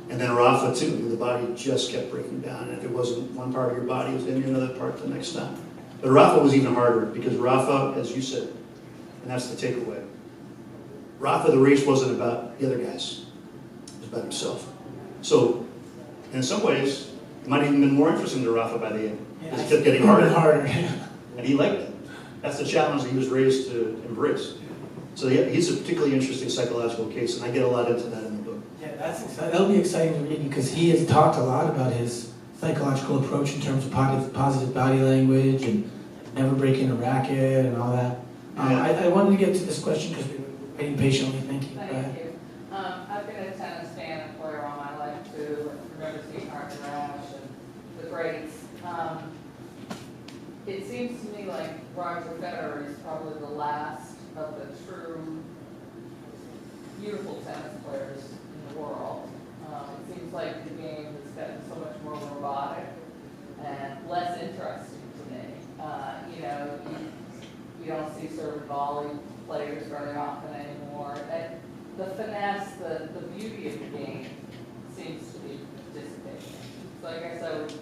S3: And then Rafa too, the body just kept breaking down. And if it wasn't one part of your body, it was going to be another part the next time. But Rafa was even harder because Rafa, as you said, and that's the takeaway, Rafa, the race wasn't about the other guys. It was about himself. So, in some ways, it might have even been more interesting to Rafa by the end. Because it kept getting harder. And he liked it. That's the challenge that he was raised to embrace. So yeah, he's a particularly interesting psychological case, and I get a lot into that in the book.
S2: Yeah, that's exciting. That'll be exciting to read because he has talked a lot about his psychological approach in terms of positive body language and never breaking a racket and all that. I wanted to get to this question because we were waiting patiently. Thank you. Go ahead.
S12: Thank you. I've been a tennis fan and player all my life too. I remember seeing Arthur Ashe and the greats. It seems to me like Roger Federer is probably the last of the true beautiful tennis players in the world. It seems like the game has gotten so much more robotic and less interesting to me. You don't see sort of volley players very often anymore. And the finesse, the beauty of the game seems to be dissipating. So I guess I would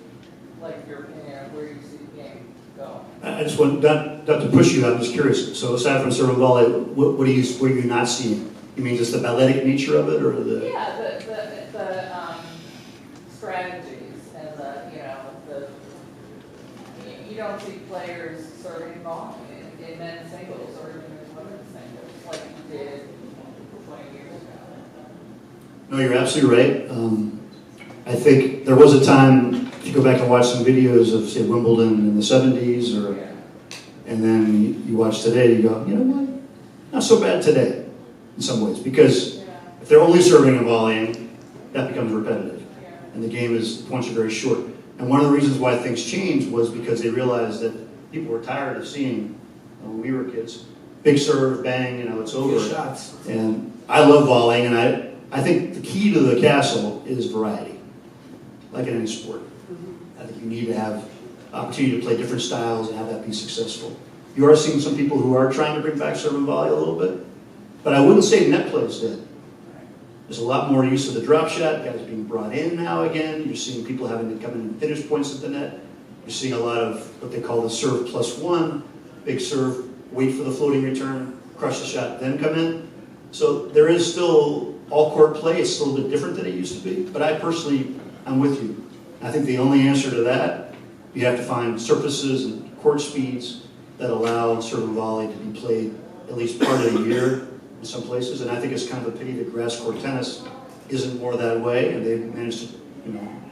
S12: like your opinion on where you see the game going.
S3: I just want not to push you. I'm just curious. So aside from serve and volley, what are you not seeing? You mean just the balletic nature of it, or the?
S12: Yeah, the strategies and you don't see players serving volley in men's singles or even in women's singles like you did 20 years ago.
S3: No, you're absolutely right. I think there was a time, if you go back and watch some videos of, say, Wimbledon in the 70s, and then you watch today, you go, you know what? Not so bad today, in some ways, because if they're only serving and volleying, that becomes repetitive, and the game is, points are very short. And one of the reasons why things changed was because they realized that people were tired of seeing, when we were kids, big serve, bang, it's over.
S2: Good shots.
S3: And I love volleying, and I think the key to the castle is variety, like in any sport. I think you need to have opportunity to play different styles and have that be successful. You are seeing some people who are trying to bring back serve and volley a little bit, but I wouldn't say net play is dead. There's a lot more use of the drop shot, guys being brought in now again. You're seeing people having to come in and finish points at the net. You're seeing a lot of what they call the serve plus one, big serve, wait for the floating return, crush the shot, then come in. So there is still all-court play. It's still a bit different than it used to be, but I'm with you. I think the only answer to that, you have to find surfaces and court speeds that allow serve and volley to be played at least part of the year in some places. And I think it's kind of a pity that grass court tennis isn't more that way, and they've managed to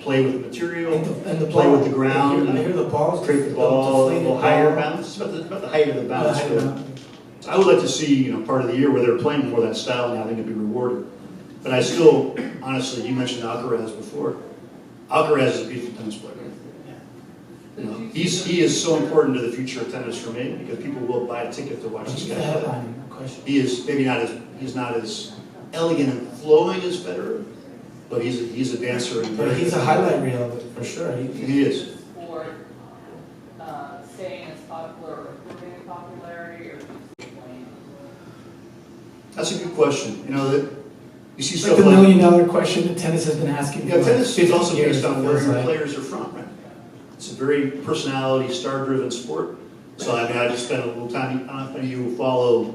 S3: play with the material,
S2: And the
S3: play
S2: ball,
S3: with the ground,
S2: I hear the balls.
S3: create the ball a
S2: deflated
S3: little higher
S2: ball.
S3: bounce. It's about the height of the bounce.
S2: height of the bounce.
S3: So I would like to see part of the year where they're playing more of that style, and I think it'd be rewarded. But I still, honestly, you mentioned Alcaraz before. Alcaraz is a beautiful tennis player. He is so important to the future of tennis for me because people will buy a ticket to watch this
S2: He's
S3: guy
S2: the
S3: play.
S2: headline, no question.
S3: He is maybe he's not as elegant and flowing as Federer, but he's a dancer and
S2: But he's a highlight reel for sure.
S3: He is.
S12: Sport staying as popular or improving in popularity or just declining?
S3: That's a good question. That you see
S2: It's
S3: stuff
S2: like the
S3: like
S2: $1 million question that tennis has been asking for.
S3: tennis is also based on where
S2: feels
S3: your
S2: like.
S3: players are from, right? It's a very personality, star-driven sport. So I mean, I just spent a little time, I don't know if any of you follow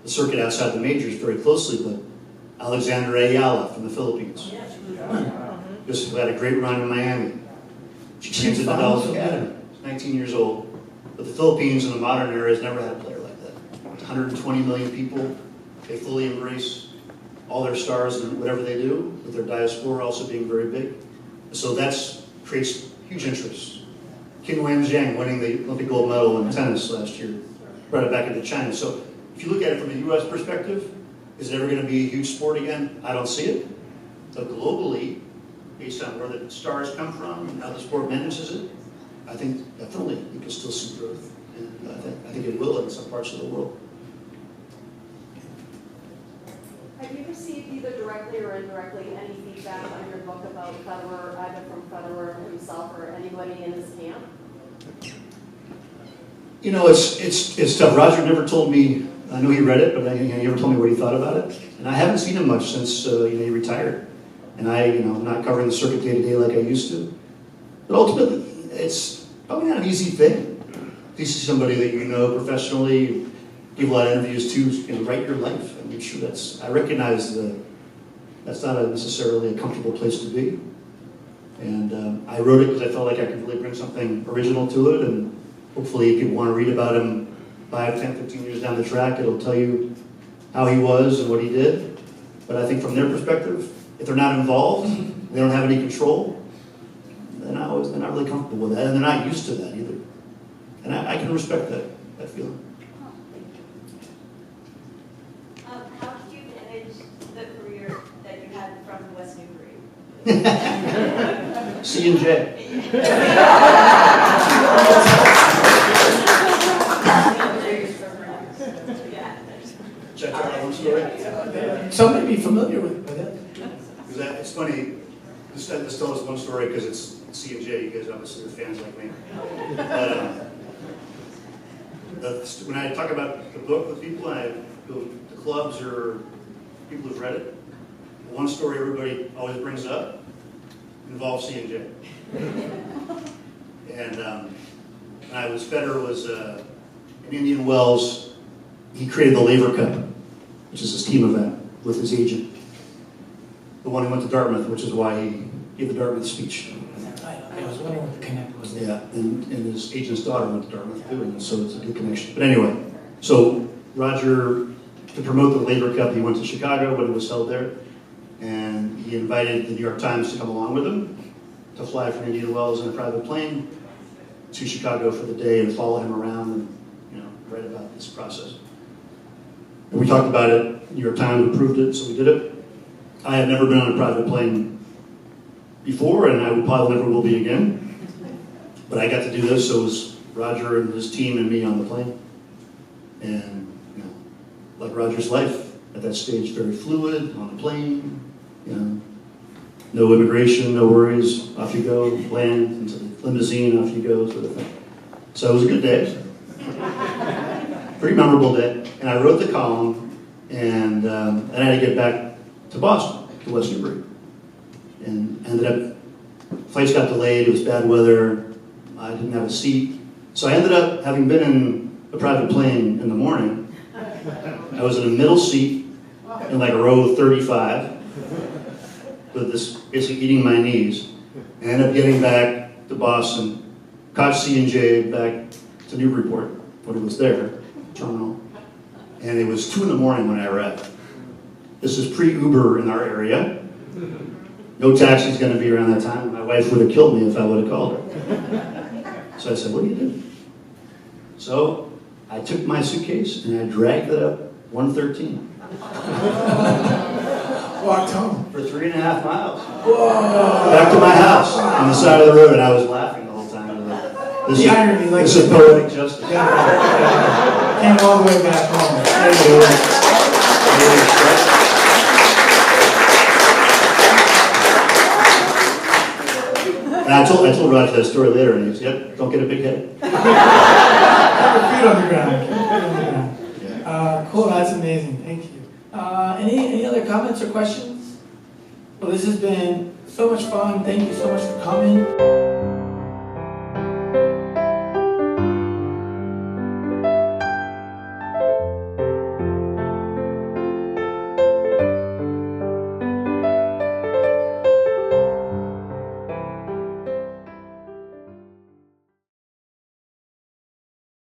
S3: the circuit outside the majors very closely, but Alexandra Ayala from the Philippines. Just had a great run in Miami. She trains at the Dallas Academy. She's 19 years old. But the Philippines in the modern era has never had a player like that. 120 million people. They fully embrace all their stars and whatever they do, with their diaspora also being very big. So that creates huge interest. Qinwen Zhang winning the Olympic gold medal in tennis last year, brought it back into China. So if you look at it from a U.S. perspective, is it ever going to be a huge sport again? I don't see it. But globally, based on where the stars come from and how the sport manages it, I think definitely you can still see growth. And I think it will in some parts of the world.
S13: Have you received either directly or indirectly any feedback on your book about Federer, either from Federer himself or anybody in his camp?
S3: You know, it's tough. Roger never told me. I know he read it, but he never told me what he thought about it. And I haven't seen him much since he retired. And I'm not covering the circuit day to day like I used to. But ultimately, it's probably not an easy thing. If you see somebody that you know professionally, give a lot of interviews to, write your life. I'm sure I recognize that's not necessarily a comfortable place to be. And I wrote it because I felt like I could really bring something original to it. And hopefully, if people want to read about him 5, 10, 15 years down the track, it'll tell you how he was and what he did. But I think from their perspective, if they're not involved, they don't have any control, they're not really comfortable with that, and they're not used to that either. And I can respect that feeling.
S13: How did you manage the career that you had from West Newbury?
S3: C&J. Check out that one story.
S2: Some may be familiar with it.
S3: It's funny, just tell us one story because it's C&J, you guys obviously are fans like me. When I talk about the book with people, and I go to clubs or people who've read it, the one story everybody always brings up involves C&J. And Federer was in Indian Wells, he created the Laver Cup, which is his team event with his agent. The one who went to Dartmouth, which is why he gave the Dartmouth speech.
S2: I was wondering what the connect was there.
S3: Yeah, and his agent's daughter went to Dartmouth too, and so it's a good connection. But anyway, so Roger, to promote the Laver Cup, he went to Chicago when it was held there, and he invited the New York Times to come along with him to fly from Indian Wells in a private plane to Chicago for the day and follow him around and write about this process. And we talked about it. New York Times approved it, so we did it. I have never been on a private plane before, and I probably never will be again. But I got to do this, so it was Roger and his team and me on the plane. And, like Roger's life at that stage, very fluid, on the plane, no immigration, no worries, off you go, land, into the limousine, off you go, sort of thing. So it was a good day. Pretty memorable day. And I wrote the column, and I had to get back to Boston, to West Newbury. And ended up, flights got delayed, it was bad weather, I didn't have a seat. So I ended up, having been in a private plane in the morning, I was in a middle seat in like a row 35, with this basically eating my knees. And ended up getting back to Boston, caught C&J back to Newburyport when it was there, terminal. And it was 2 in the morning when I arrived. This is pre-Uber in our area. No taxi's going to be around that time. My wife would have killed me if I would have called her. So I said, what do you do? So I took my suitcase and I dragged it up 113.
S2: Walked home.
S3: For 3.5 miles.
S2: Whoa.
S3: Back to my house on the side of the road, and I was laughing the whole time. This is poetic justice.
S2: Came all the way back home.
S3: And I told Roger that story later, and he said, yep, don't get a big head.
S2: Feet on the ground. Cool, that's amazing. Thank you. Any other comments or questions? Well, this has been so much fun. Thank you so much for coming.